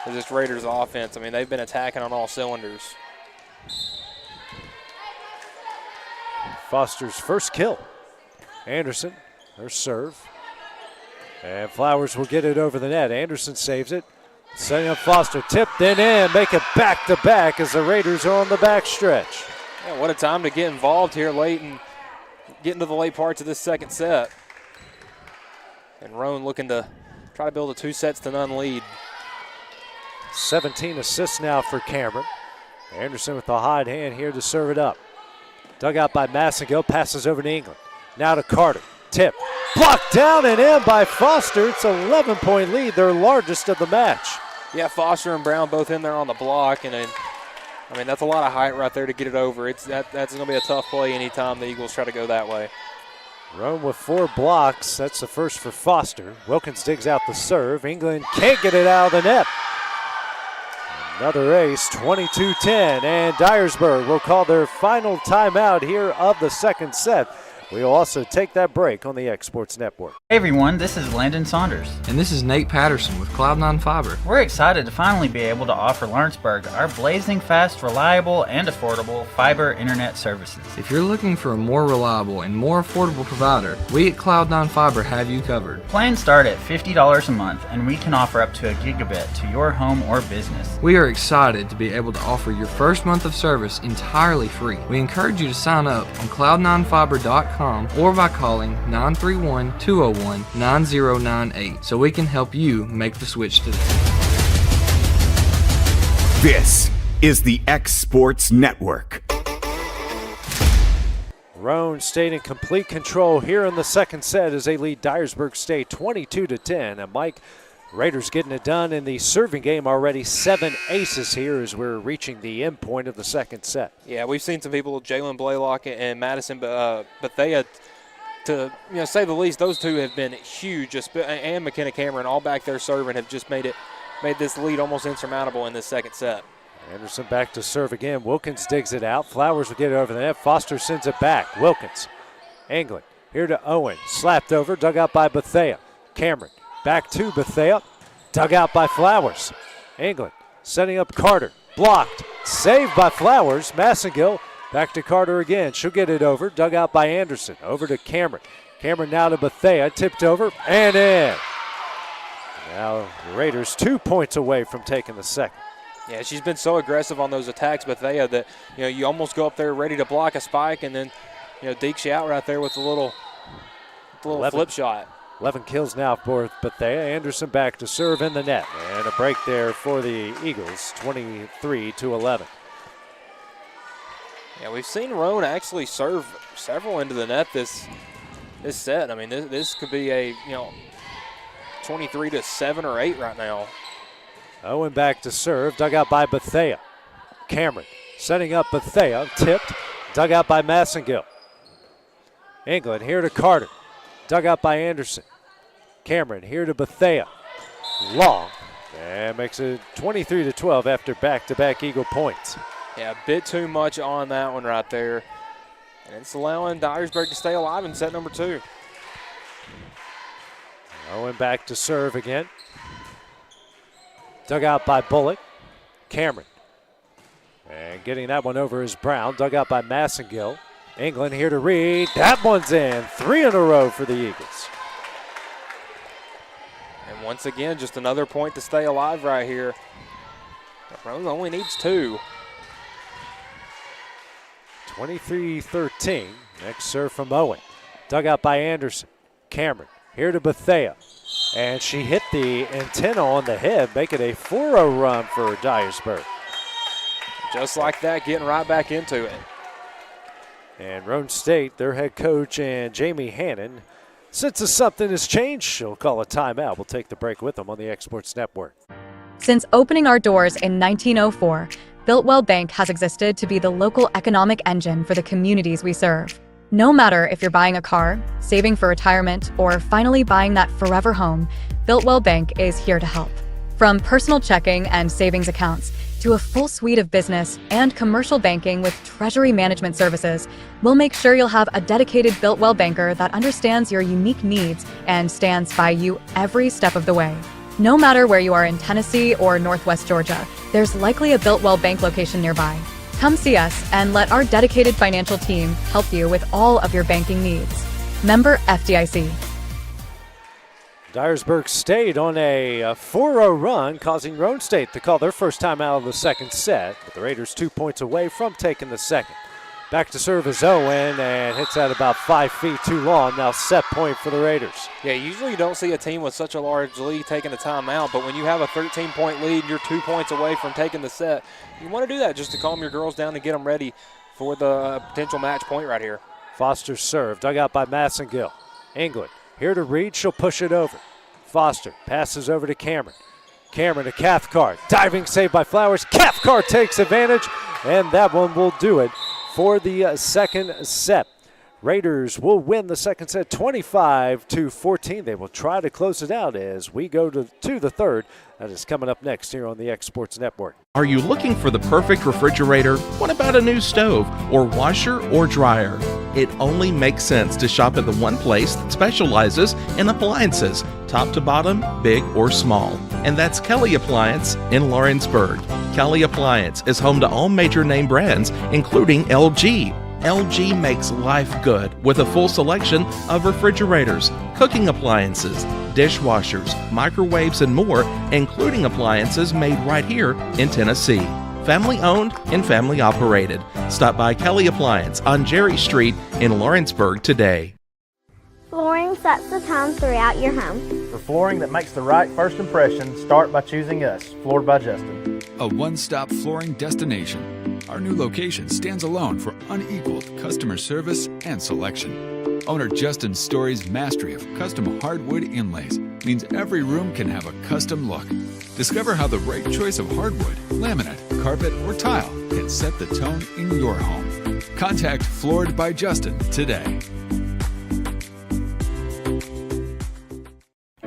for this Raiders offense. I mean, they've been attacking on all cylinders. Foster's first kill. Anderson, her serve. And Flowers will get it over the net. Anderson saves it. Setting up Foster, tipped and in, make it back-to-back as the Raiders are on the backstretch. Yeah, what a time to get involved here late and get into the late parts of this second set. And Roane looking to try to build a 2-0 lead. 17 assists now for Cameron. Anderson with the hot hand here to serve it up. Dug out by Massagill, passes over to England. Now to Carter, tip. Blocked down and in by Foster. It's an 11-point lead, their largest of the match. Yeah, Foster and Brown both in there on the block, and then, I mean, that's a lot of height right there to get it over. That's going to be a tough play anytime the Eagles try to go that way. Roane with 4 blocks. That's the first for Foster. Wilkins digs out the serve. England can't get it out of the net. Another ace, 22-10, and Dyersburg will call their final timeout here of the second set. We'll also take that break on the Exports Network. Hey everyone, this is Landon Saunders. And this is Nate Patterson with Cloud9 Fiber. We're excited to finally be able to offer Lawrenceburg our blazing fast, reliable, and affordable fiber internet services. If you're looking for a more reliable and more affordable provider, we at Cloud9 Fiber have you covered. Plans start at $50 a month, and we can offer up to a gigabit to your home or business. We are excited to be able to offer your first month of service entirely free. We encourage you to sign up on cloud9fiber.com or by calling 931-201-9098 so we can help you make the switch today. This is the X Sports Network. Roane State in complete control here in the second set as they lead Dyersburg State 22-10. And Mike, Raiders getting it done in the serving game already. 7 aces here as we're reaching the end point of the second set. Yeah, we've seen some people, Jalen Blaylock and Madison, but they had, to say the least, those two have been huge. And McKenna Cameron all back there serving have just made this lead almost insurmountable in this second set. Anderson back to serve again. Wilkins digs it out. Flowers will get it over the net. Foster sends it back. Wilkins angling here to Owen. Slapped over, dug out by Bethea. Cameron back to Bethea, dug out by Flowers. England setting up Carter, blocked, saved by Flowers. Massengill back to Carter again. She'll get it over, dug out by Anderson. Over to Cameron. Cameron now to Bethea, tipped over and in. Now the Raiders 2 points away from taking the second. Yeah, she's been so aggressive on those attacks, Bethea, that you almost go up there ready to block a spike, and then dekes you out right there with a little flip shot. 11 kills now for Bethea. Anderson back to serve in the net. And a break there for the Eagles, 23-11. Yeah, we've seen Roane actually serve several into the net this set. I mean, this could be a 23-7 or 8 right now. Owen back to serve, dug out by Bethea. Cameron setting up Bethea, tipped, dug out by Massengill. England here to Carter. Dug out by Anderson. Cameron here to Bethea. Long. And makes it 23-12 after back-to-back Eagle points. Yeah, a bit too much on that one right there. And it's allowing Dyersburg to stay alive in set number 2. Owen back to serve again. Dug out by Bullock. Cameron. And getting that one over is Brown. Dug out by Massengill. England here to read. That one's in. 3 in a row for the Eagles. And once again, just another point to stay alive right here. Roane only needs 2. 23-13. Next serve from Owen. Dug out by Anderson. Cameron here to Bethea. And she hit the antenna on the head, making a 4-0 run for Dyersburg. Just like that, getting right back into it. And Roane State, their head coach, and Jamie Hannon, senses something has changed, she'll call a timeout. We'll take the break with them on the Exports Network. Since opening our doors in 1904, Builtwell Bank has existed to be the local economic engine for the communities we serve. No matter if you're buying a car, saving for retirement, or finally buying that forever home, Builtwell Bank is here to help. From personal checking and savings accounts to a full suite of business and commercial banking with treasury management services, we'll make sure you'll have a dedicated Builtwell banker that understands your unique needs and stands by you every step of the way. No matter where you are in Tennessee or Northwest Georgia, there's likely a Builtwell Bank location nearby. Come see us and let our dedicated financial team help you with all of your banking needs. Member FDIC. Dyersburg State on a 4-0 run, causing Roane State to call their first time out of the second set. But the Raiders 2 points away from taking the second. Back to serve is Owen, and hits that about 5 feet too long. Now set point for the Raiders. Yeah, usually you don't see a team with such a large lead taking a timeout, but when you have a 13-point lead and you're 2 points away from taking the set, you want to do that just to calm your girls down and get them ready for the potential match point right here. Foster serve, dug out by Massengill. England here to Reed, she'll push it over. Foster passes over to Cameron. Cameron to Cathcart, diving save by Flowers. Cathcart takes advantage, and that one will do it for the second set. Raiders will win the second set 25-14. They will try to close it out as we go to the third. That is coming up next here on the Exports Network. Are you looking for the perfect refrigerator? What about a new stove or washer or dryer? It only makes sense to shop at the one place that specializes in appliances, top to bottom, big or small. And that's Kelly Appliance in Lawrenceburg. Kelly Appliance is home to all major name brands, including LG. LG makes life good with a full selection of refrigerators, cooking appliances, dishwashers, microwaves, and more, including appliances made right here in Tennessee. Family owned and family operated. Stop by Kelly Appliance on Jerry Street in Lawrenceburg today. Flooring sets the tone throughout your home. For flooring that makes the right first impression, start by choosing us, Floored by Justin. A one-stop flooring destination. Our new location stands alone for unequaled customer service and selection. Owner Justin Story's mastery of custom hardwood inlays means every room can have a custom look. Discover how the right choice of hardwood, laminate, carpet, or tile can set the tone in your home. Contact Floored by Justin today.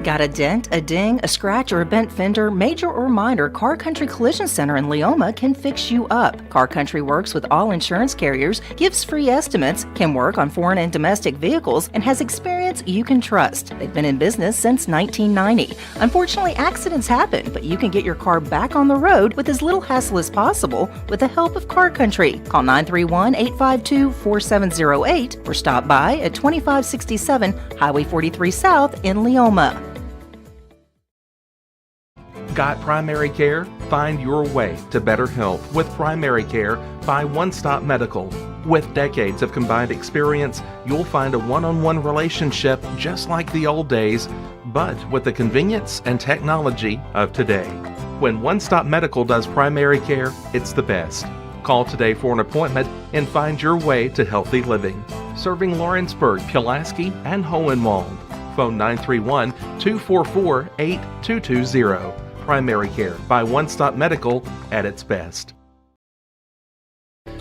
Got a dent, a ding, a scratch, or a bent fender? Major or minor, Car Country Collision Center in Leoma can fix you up. Car Country works with all insurance carriers, gives free estimates, can work on foreign and domestic vehicles, and has experience you can trust. They've been in business since 1990. Unfortunately, accidents happen, but you can get your car back on the road with as little hassle as possible with the help of Car Country. Call 931-852-4708 or stop by at 2567 Highway 43 South in Leoma. Got primary care? Find your way to better health with primary care by One Stop Medical. With decades of combined experience, you'll find a one-on-one relationship just like the old days, but with the convenience and technology of today. When One Stop Medical does primary care, it's the best. Call today for an appointment and find your way to healthy living. Serving Lawrenceburg, Pulaski, and Hohenwald. Phone 931-244-8220. Primary care by One Stop Medical at its best.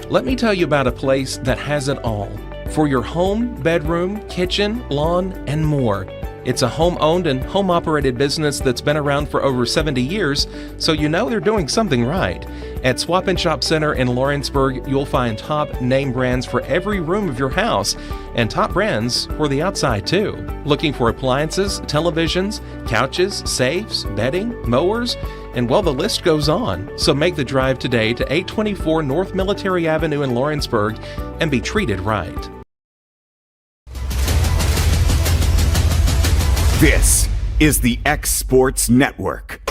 Let me tell you about a place that has it all for your home, bedroom, kitchen, lawn, and more. It's a home-owned and home-operated business that's been around for over 70 years, so you know they're doing something right. At Swap and Shop Center in Lawrenceburg, you'll find top name brands for every room of your house, and top brands for the outside too. Looking for appliances, televisions, couches, safes, bedding, mowers, and well, the list goes on. So make the drive today to 824 North Military Avenue in Lawrenceburg and be treated right. This is the X Sports Network.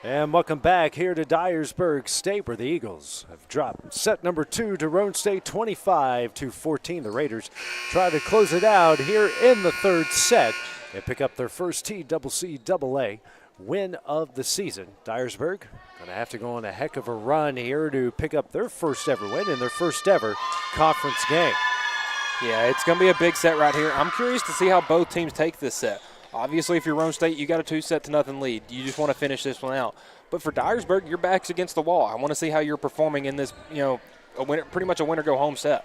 And welcome back here to Dyersburg State, where the Eagles have dropped set number 2 to Roane State 25-14. The Raiders try to close it out here in the third set and pick up their first TCCAA win of the season. Dyersburg going to have to go on a heck of a run here to pick up their first ever win in their first ever conference game. Yeah, it's going to be a big set right here. I'm curious to see how both teams take this set. Obviously, if you're Roane State, you got a 2-0 lead. You just want to finish this one out. But for Dyersburg, your back's against the wall. I want to see how you're performing in this, pretty much a winner-go-home set.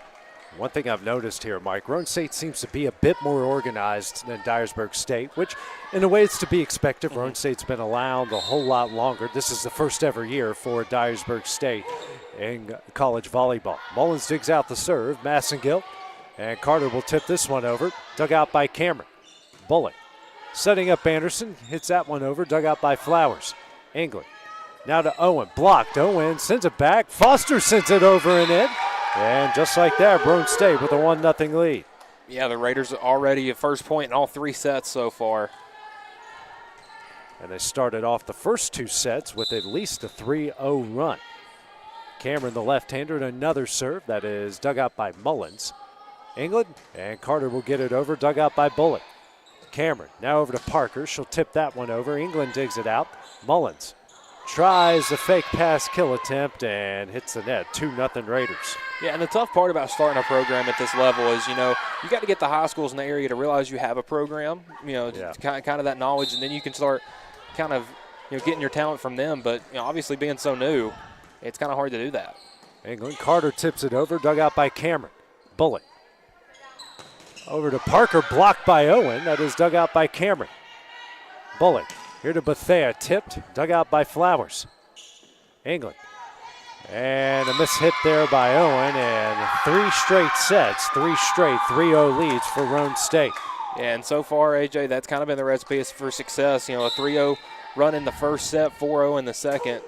One thing I've noticed here, Mike, Roane State seems to be a bit more organized than Dyersburg State, which in a way it's to be expected. Roane State's been around a whole lot longer. This is the first ever year for Dyersburg State in college volleyball. Mullins digs out the serve. Massengill and Carter will tip this one over. Dug out by Cameron. Bullock setting up Anderson. Hits that one over. Dug out by Flowers. England. Now to Owen. Blocked. Owen sends it back. Foster sends it over and in. And just like that, Roane State with a 1-0 lead. Yeah, the Raiders are already at first point in all 3 sets so far. And they started off the first 2 sets with at least a 3-0 run. Cameron, the left-hander, and another serve that is dug out by Mullins. England and Carter will get it over, dug out by Bullock. Cameron now over to Parker. She'll tip that one over. England digs it out. Mullins tries the fake pass kill attempt and hits the net. 2-0 Raiders. Yeah, and the tough part about starting a program at this level is, you got to get the high schools in the area to realize you have a program, kind of that knowledge, and then you can start kind of, getting your talent from them. But, obviously being so new, it's kind of hard to do that. England, Carter tips it over, dug out by Cameron. Bullock. Over to Parker, blocked by Owen. That is dug out by Cameron. Bullock here to Bethea, tipped, dug out by Flowers. England And a miss hit there by Owen, and 3 straight sets, 3 straight 3-0 leads for Roane State. Yeah, and so far, AJ, that's kind of been the recipe for success. You know, a 3-0 run in the first set, 4-0 in the second.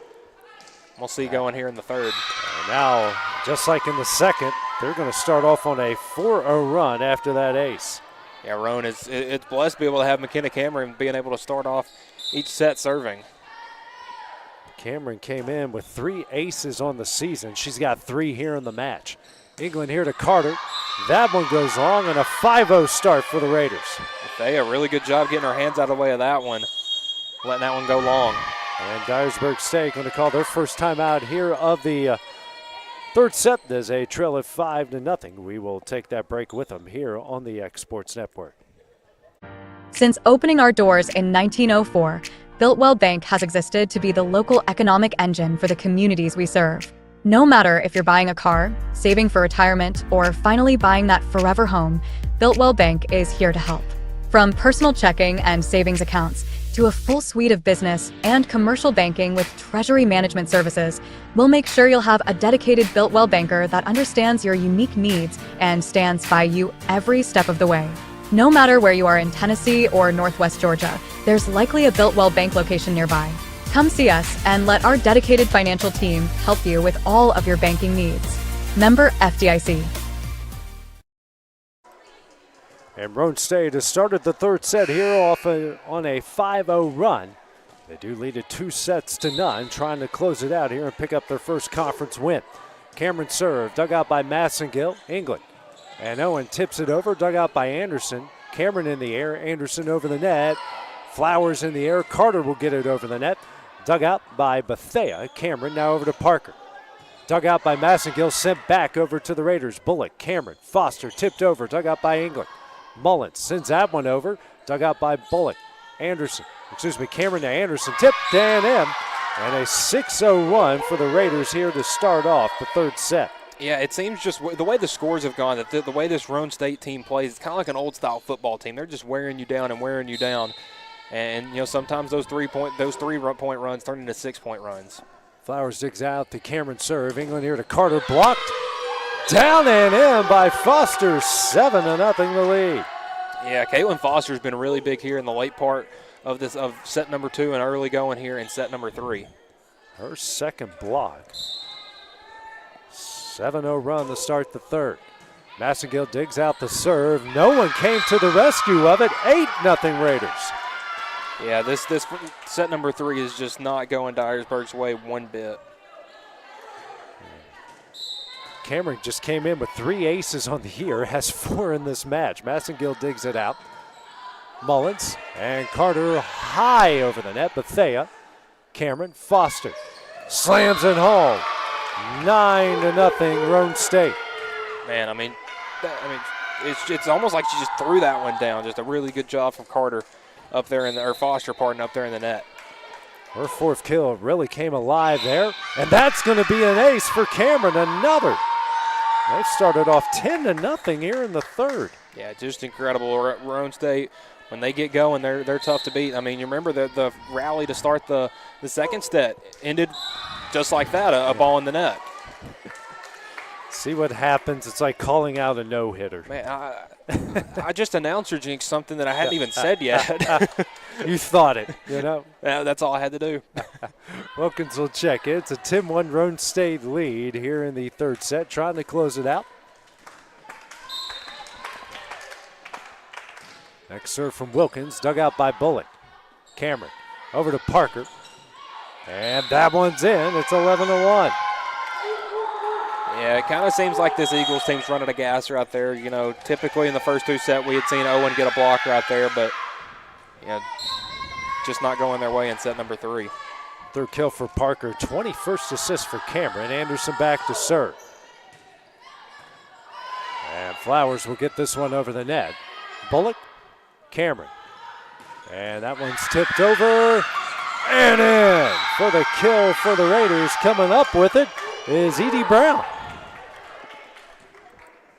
We'll see going here in the third. And now, just like in the second, they're going to start off on a 4-0 run after that ace. Yeah, Roane, it's blessed to be able to have McKenna Cameron being able to start off each set serving. Cameron came in with 3 aces on the season. She's got 3 here in the match. England here to Carter. That one goes long, and a 5-0 start for the Raiders. They a really good job getting her hands out of the way of that one, letting that one go long. And Dyersburg St going to call their first time out here of the third set. There's a trail of 5-0. We will take that break with them here on the X Sports Network. Since opening our doors in 1904, Builtwell Bank has existed to be the local economic engine for the communities we serve. No matter if you're buying a car, saving for retirement, or finally buying that forever home, Builtwell Bank is here to help. From personal checking and savings accounts to a full suite of business and commercial banking with treasury management services, we'll make sure you'll have a dedicated Builtwell banker that understands your unique needs and stands by you every step of the way. No matter where you are in Tennessee or Northwest Georgia, there's likely a Builtwell Bank location nearby. Come see us and let our dedicated financial team help you with all of your banking needs. Member FDIC. And Roane State has started the third set here off on a 5-0 run. They do lead it 2-0, trying to close it out here and pick up their first conference win. Cameron serve, dug out by Massengill, England. And Owen tips it over, dug out by Anderson. Cameron in the air, Anderson over the net. Flowers in the air, Carter will get it over the net. Dug out by Bethea, Cameron now over to Parker. Dug out by Massengill, sent back over to the Raiders. Bullock, Cameron, Foster tipped over, dug out by England. Mullins sends that one over, dug out by Bullock. Cameron to Anderson, tipped and in. And a 6-0 run for the Raiders here to start off the third set. Yeah, it seems just the way the scores have gone, that the way this Roane State team plays, it's kind of like an old-style football team. They're just wearing you down and wearing you down. And, you know, sometimes those 3-point runs turn into 6-point runs. Flowers digs out the Cameron serve. England here to Carter, blocked. Down and in by Foster, 7-0 the lead. Yeah, Caitlin Foster's been really big here in the late part of set number 2 and early going here in set number 3. Her second block. 7-0 run to start the third. Massengill digs out the serve. No one came to the rescue of it. 8-0 Raiders. Yeah, this set number 3 is just not going Dyersburg's way one bit. Cameron just came in with 3 aces on the year, has 4 in this match. Massengill digs it out. Mullins and Carter high over the net. Bethea, Cameron, Foster slams it home. 9-0 Roane State. Man, it's almost like she just threw that one down. Just a really good job from Carter up there or Foster, up there in the net. Her fourth kill really came alive there, and that's going to be an ace for Cameron. Another. They've started off 10-0 here in the third. Yeah, just incredible. Roane State, when they get going, they're tough to beat. I mean, you remember the rally to start the second set ended just like that, a ball in the net. See what happens. It's like calling out a no-hitter. Man, I just announcer jinxed something that I hadn't even said yet. You thought it, you know. Yeah, that's all I had to do. Wilkins will check it. It's a 10-1 Roane State lead here in the third set, trying to close it out. Next serve from Wilkins, dug out by Bullock. Cameron over to Parker. And that one's in. It's 11-1. Yeah, it kind of seems like this Eagles team's running a gasser out there. You know, typically in the first 2 sets we had seen Owen get a blocker out there, but just not going their way in set number 3. Third kill for Parker, 21st assist for Cameron. Anderson back to serve. And Flowers will get this one over the net. Bullock, Cameron. And that one's tipped over and in for the kill for the Raiders. Coming up with it is Edie Brown.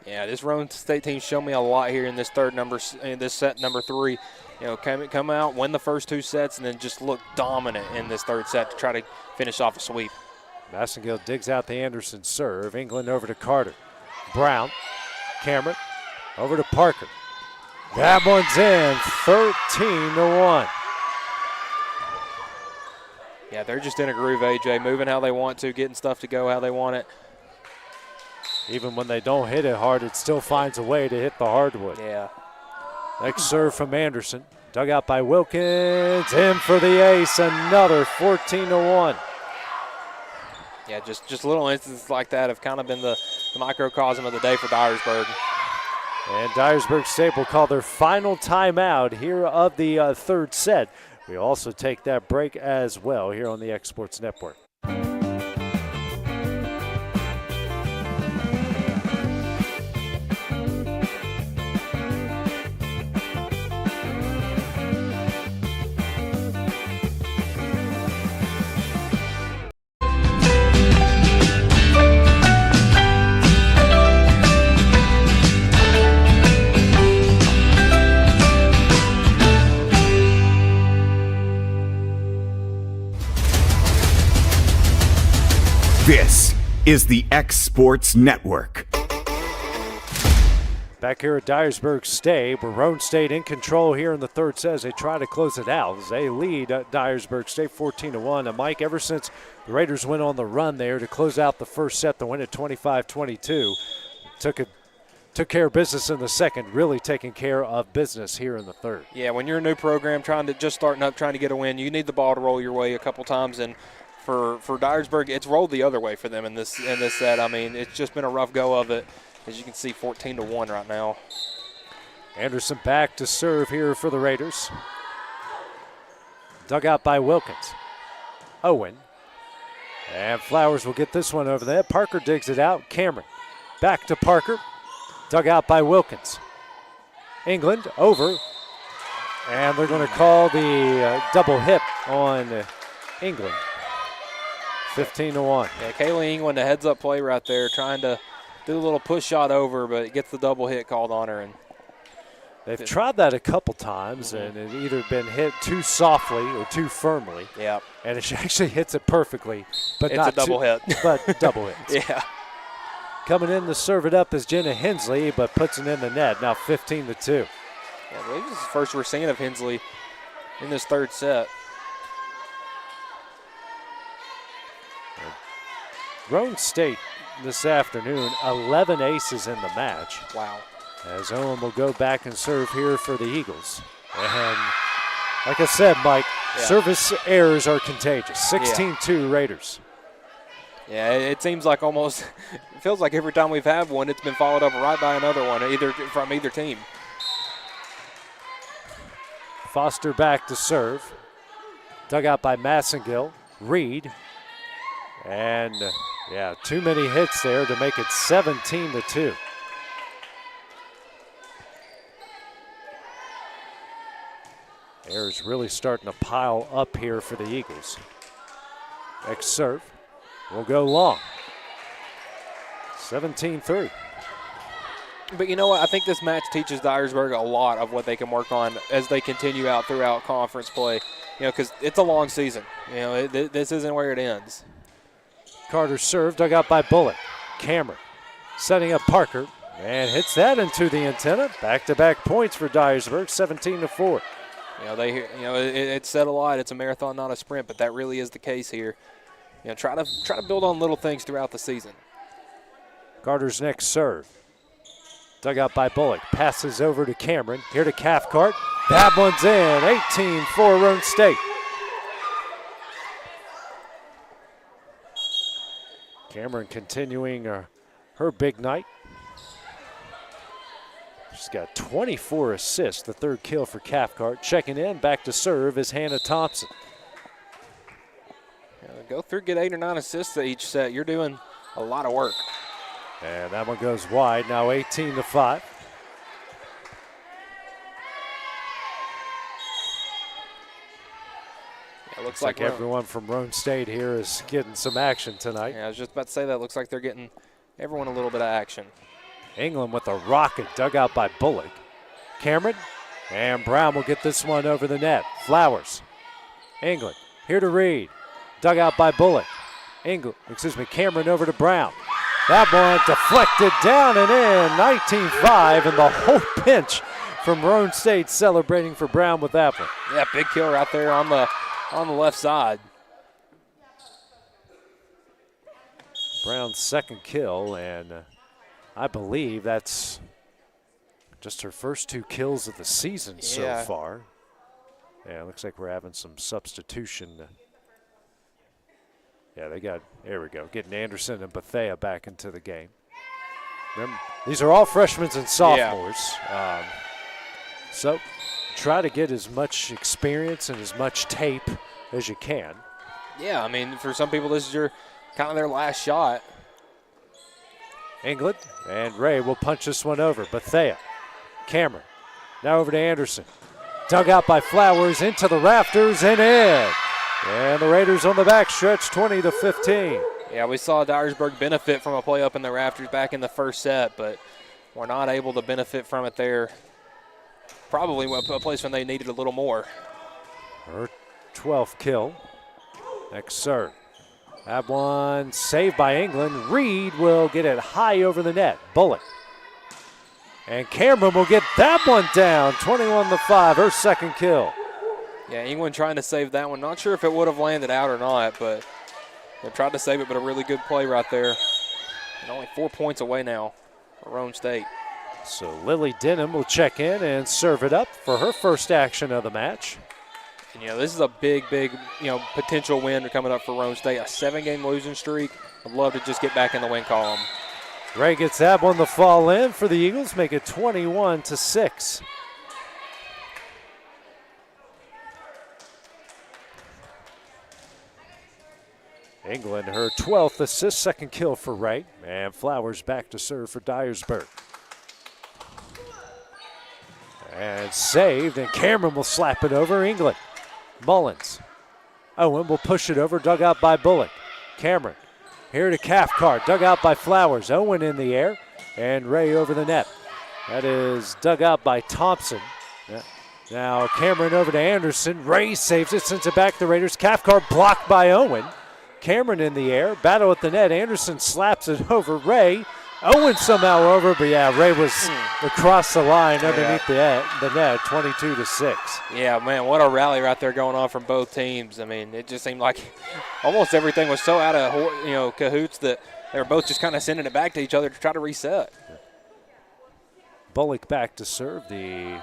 Yeah, this Roane State team showed me a lot here in this set number 3. You know, come out, win the first 2 sets, and then just look dominant in this third set to try to finish off a sweep. Massengill digs out the Anderson serve. England over to Carter. Brown. Cameron over to Parker. That one's in, 13-1. Yeah, they're just in a groove, AJ, moving how they want to, getting stuff to go how they want it. Even when they don't hit it hard, it still finds a way to hit the hardwood. Yeah. Next serve from Anderson. Dug out by Wilkins. In for the ace, another 14-1. Yeah, just little instances like that have kind of been the microcosm of the day for Dyersburg. And Dyersburg State will call their final timeout here of the third set. We also take that break as well here on the X Sports Network. This is the X Sports Network. Back here at Dyersburg State, where Roane State in control here in the third set as they try to close it out. As they lead Dyersburg State 14-1. And Mike, ever since the Raiders went on the run there to close out the first set to win at 25-22, took care of business in the second, really taking care of business here in the third. Yeah, when you're a new program trying to get a win, you need the ball to roll your way a couple times, and for Dyersburg, it's rolled the other way for them in this set. I mean, it's just been a rough go of it. As you can see, 14-1 right now. Anderson back to serve here for the Raiders. Dug out by Wilkins. Owen. And Flowers will get this one over there. Parker digs it out. Cameron back to Parker. Dug out by Wilkins. England over. And they're going to call the double hit on England. 15-1. Yeah, Kaylee England, a heads-up play right there, trying to do a little push shot over, but gets the double hit called on her. And they've tried that a couple times, and it either been hit too softly or too firmly. Yeah. And it actually hits it perfectly, but it's not a double hit. But double hits. Yeah. Coming in to serve it up is Jenna Hensley, but puts it in the net. Now 15-2. Yeah, I believe this is the first we're seeing of Hensley in this third set. Roane State this afternoon, 11 aces in the match. Wow. As Owen will go back and serve here for the Eagles. And like I said, Mike, service errors are contagious. 16-2 Raiders. Yeah, it seems like almost, it feels like every time we've had one, it's been followed up right by another one, from either team. Foster back to serve. Dug out by Massengill. Reed. And, too many hits there to make it 17-2. Errors really starting to pile up here for the Eagles. Next serve will go long. 17-3. But you know what? I think this match teaches Dyersburg a lot of what they can work on as they continue out throughout conference play. You know, because it's a long season. You know, this isn't where it ends. Carter serve, dug out by Bullock. Cameron setting up Parker and hits that into the antenna. Back-to-back points for Dyersburg, 17-4. You know, it's said a lot. It's a marathon, not a sprint, but that really is the case here. You know, try to build on little things throughout the season. Carter's next serve. Dug out by Bullock. Passes over to Cameron. Here to Cathcart. That one's in. 18-4 Roane State. Cameron continuing her big night. She's got 24 assists, the third kill for Cathcart. Checking in, back to serve is Hannah Thompson. Go through, get 8 or 9 assists each set. You're doing a lot of work. And that one goes wide, now 18-5. It looks like everyone from Roane State here is getting some action tonight. Yeah, I was just about to say that. Looks like they're getting everyone a little bit of action. England with a rocket dug out by Bullock. Cameron and Brown will get this one over the net. Flowers. England here to Reed. Dug out by Bullock. Cameron over to Brown. That one deflected down and in, 19-5, and the whole bench from Roane State celebrating for Brown with that one. Yeah, big kill right there on the left side. Brown's second kill, and I believe that's just her first 2 kills of the season so far. Yeah, it looks like we're having some substitution. Yeah, there we go, getting Anderson and Bethea back into the game. Remember, these are all freshmen and sophomores. So try to get as much experience and as much tape as you can. Yeah, I mean, for some people, this is kind of their last shot. England and Ray will punch this one over. Bethea, Cameron, now over to Anderson. Dug out by Flowers into the rafters and in. And the Raiders on the back stretch, 20-15. Yeah, we saw Dyersburg benefit from a play up in the rafters back in the first set, but we're not able to benefit from it there. Probably a place when they needed a little more. Her 12th kill. Next serve. That one saved by England. Reed will get it high over the net. Bullock. And Cameron will get that one down, 21-5, her second kill. Yeah, England trying to save that one. Not sure if it would have landed out or not, but they tried to save it, but a really good play right there. And only 4 points away now for Roane State. So Lily Denham will check in and serve it up for her first action of the match. And, this is a big, potential win coming up for Roane State. A 7-game losing streak. I'd love to just get back in the win column. Ray gets that one to fall in for the Eagles, make it 21-6. England, her 12th assist, second kill for Ray. And Flowers back to serve for Dyersburg. And saved, and Cameron will slap it over England. Mullins. Owen will push it over, dug out by Bullock. Cameron, here to Cathcart, dug out by Flowers. Owen in the air, and Ray over the net. That is dug out by Thompson. Now Cameron over to Anderson. Ray saves it, sends it back to the Raiders. Cathcart blocked by Owen. Cameron in the air, battle at the net. Anderson slaps it over Ray. Owen somehow over, but Ray was across the line underneath the net, 22-6. Yeah, man, what a rally right there going on from both teams. I mean, it just seemed like almost everything was so out of cahoots that they were both just kind of sending it back to each other to try to reset. Bullock back to serve, the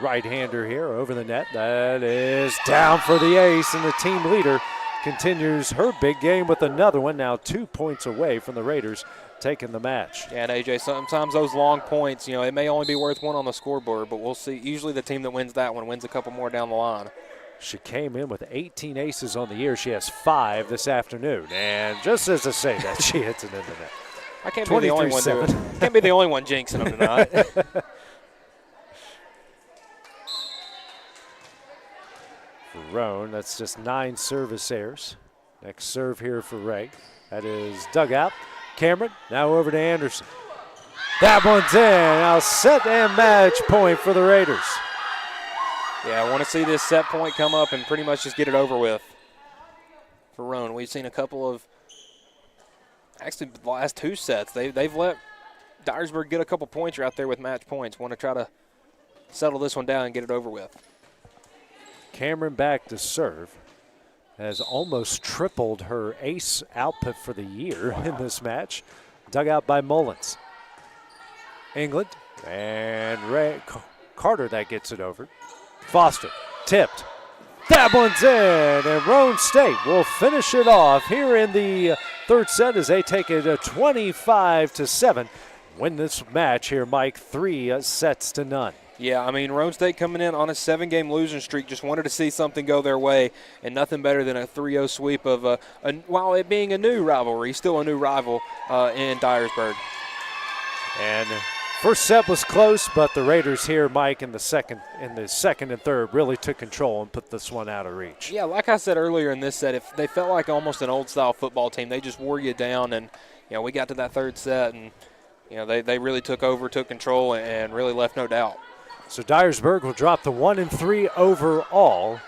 right-hander here over the net. That is down for the ace, and the team leader continues her big game with another one, now 2 points away from the Raiders taking the match. Yeah, and AJ, sometimes those long points, it may only be worth one on the scoreboard, but we'll see. Usually the team that wins that one wins a couple more down the line. She came in with 18 aces on the year. She has 5 this afternoon, and just as I say that, she hits it in the net. I can't be the only one doing it. Can't be the only one jinxing them tonight. For Roane, that's just 9 service errors. Next serve here for Ray. That is dug out. Cameron, now over to Anderson. That one's in. Now set and match point for the Raiders. Yeah, I want to see this set point come up and pretty much just get it over with for Roane. We've seen a couple of, actually the last 2 sets, they've let Dyersburg get a couple points right there with match points. Want to try to settle this one down and get it over with. Cameron back to serve. Has almost tripled her ace output for the year in this match. Dug out by Mullins. England and Ray Carter that gets it over. Foster tipped. That one's in, and Roane State will finish it off here in the third set as they take it 25-7. Win this match here, Mike, 3 sets to none. Yeah, I mean, Roane State coming in on a 7-game losing streak, just wanted to see something go their way, and nothing better than a 3-0 sweep of, while it being a new rivalry, still a new rival in Dyersburg. And first set was close, but the Raiders here, Mike, in the second and third really took control and put this one out of reach. Yeah, like I said earlier in this set, if they felt like almost an old-style football team, they just wore you down, and we got to that third set, and they really took over, took control, and really left no doubt. So Dyersburg will drop to 1-3 overall.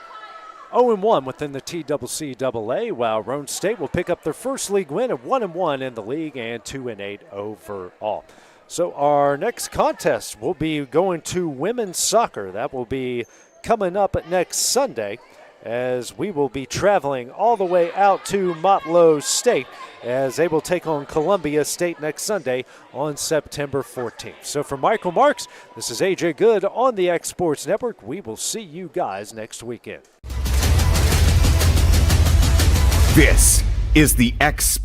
0-1 within the TCCAA, while Roane State will pick up their first league win at 1-1 in the league and 2-8 overall. So our next contest will be going to women's soccer. That will be coming up next Sunday, as we will be traveling all the way out to Motlow State as they will take on Columbia State next Sunday on September 14th. So for Michael Marks, this is AJ Good on the X Sports Network. We will see you guys next weekend. This is the X Sports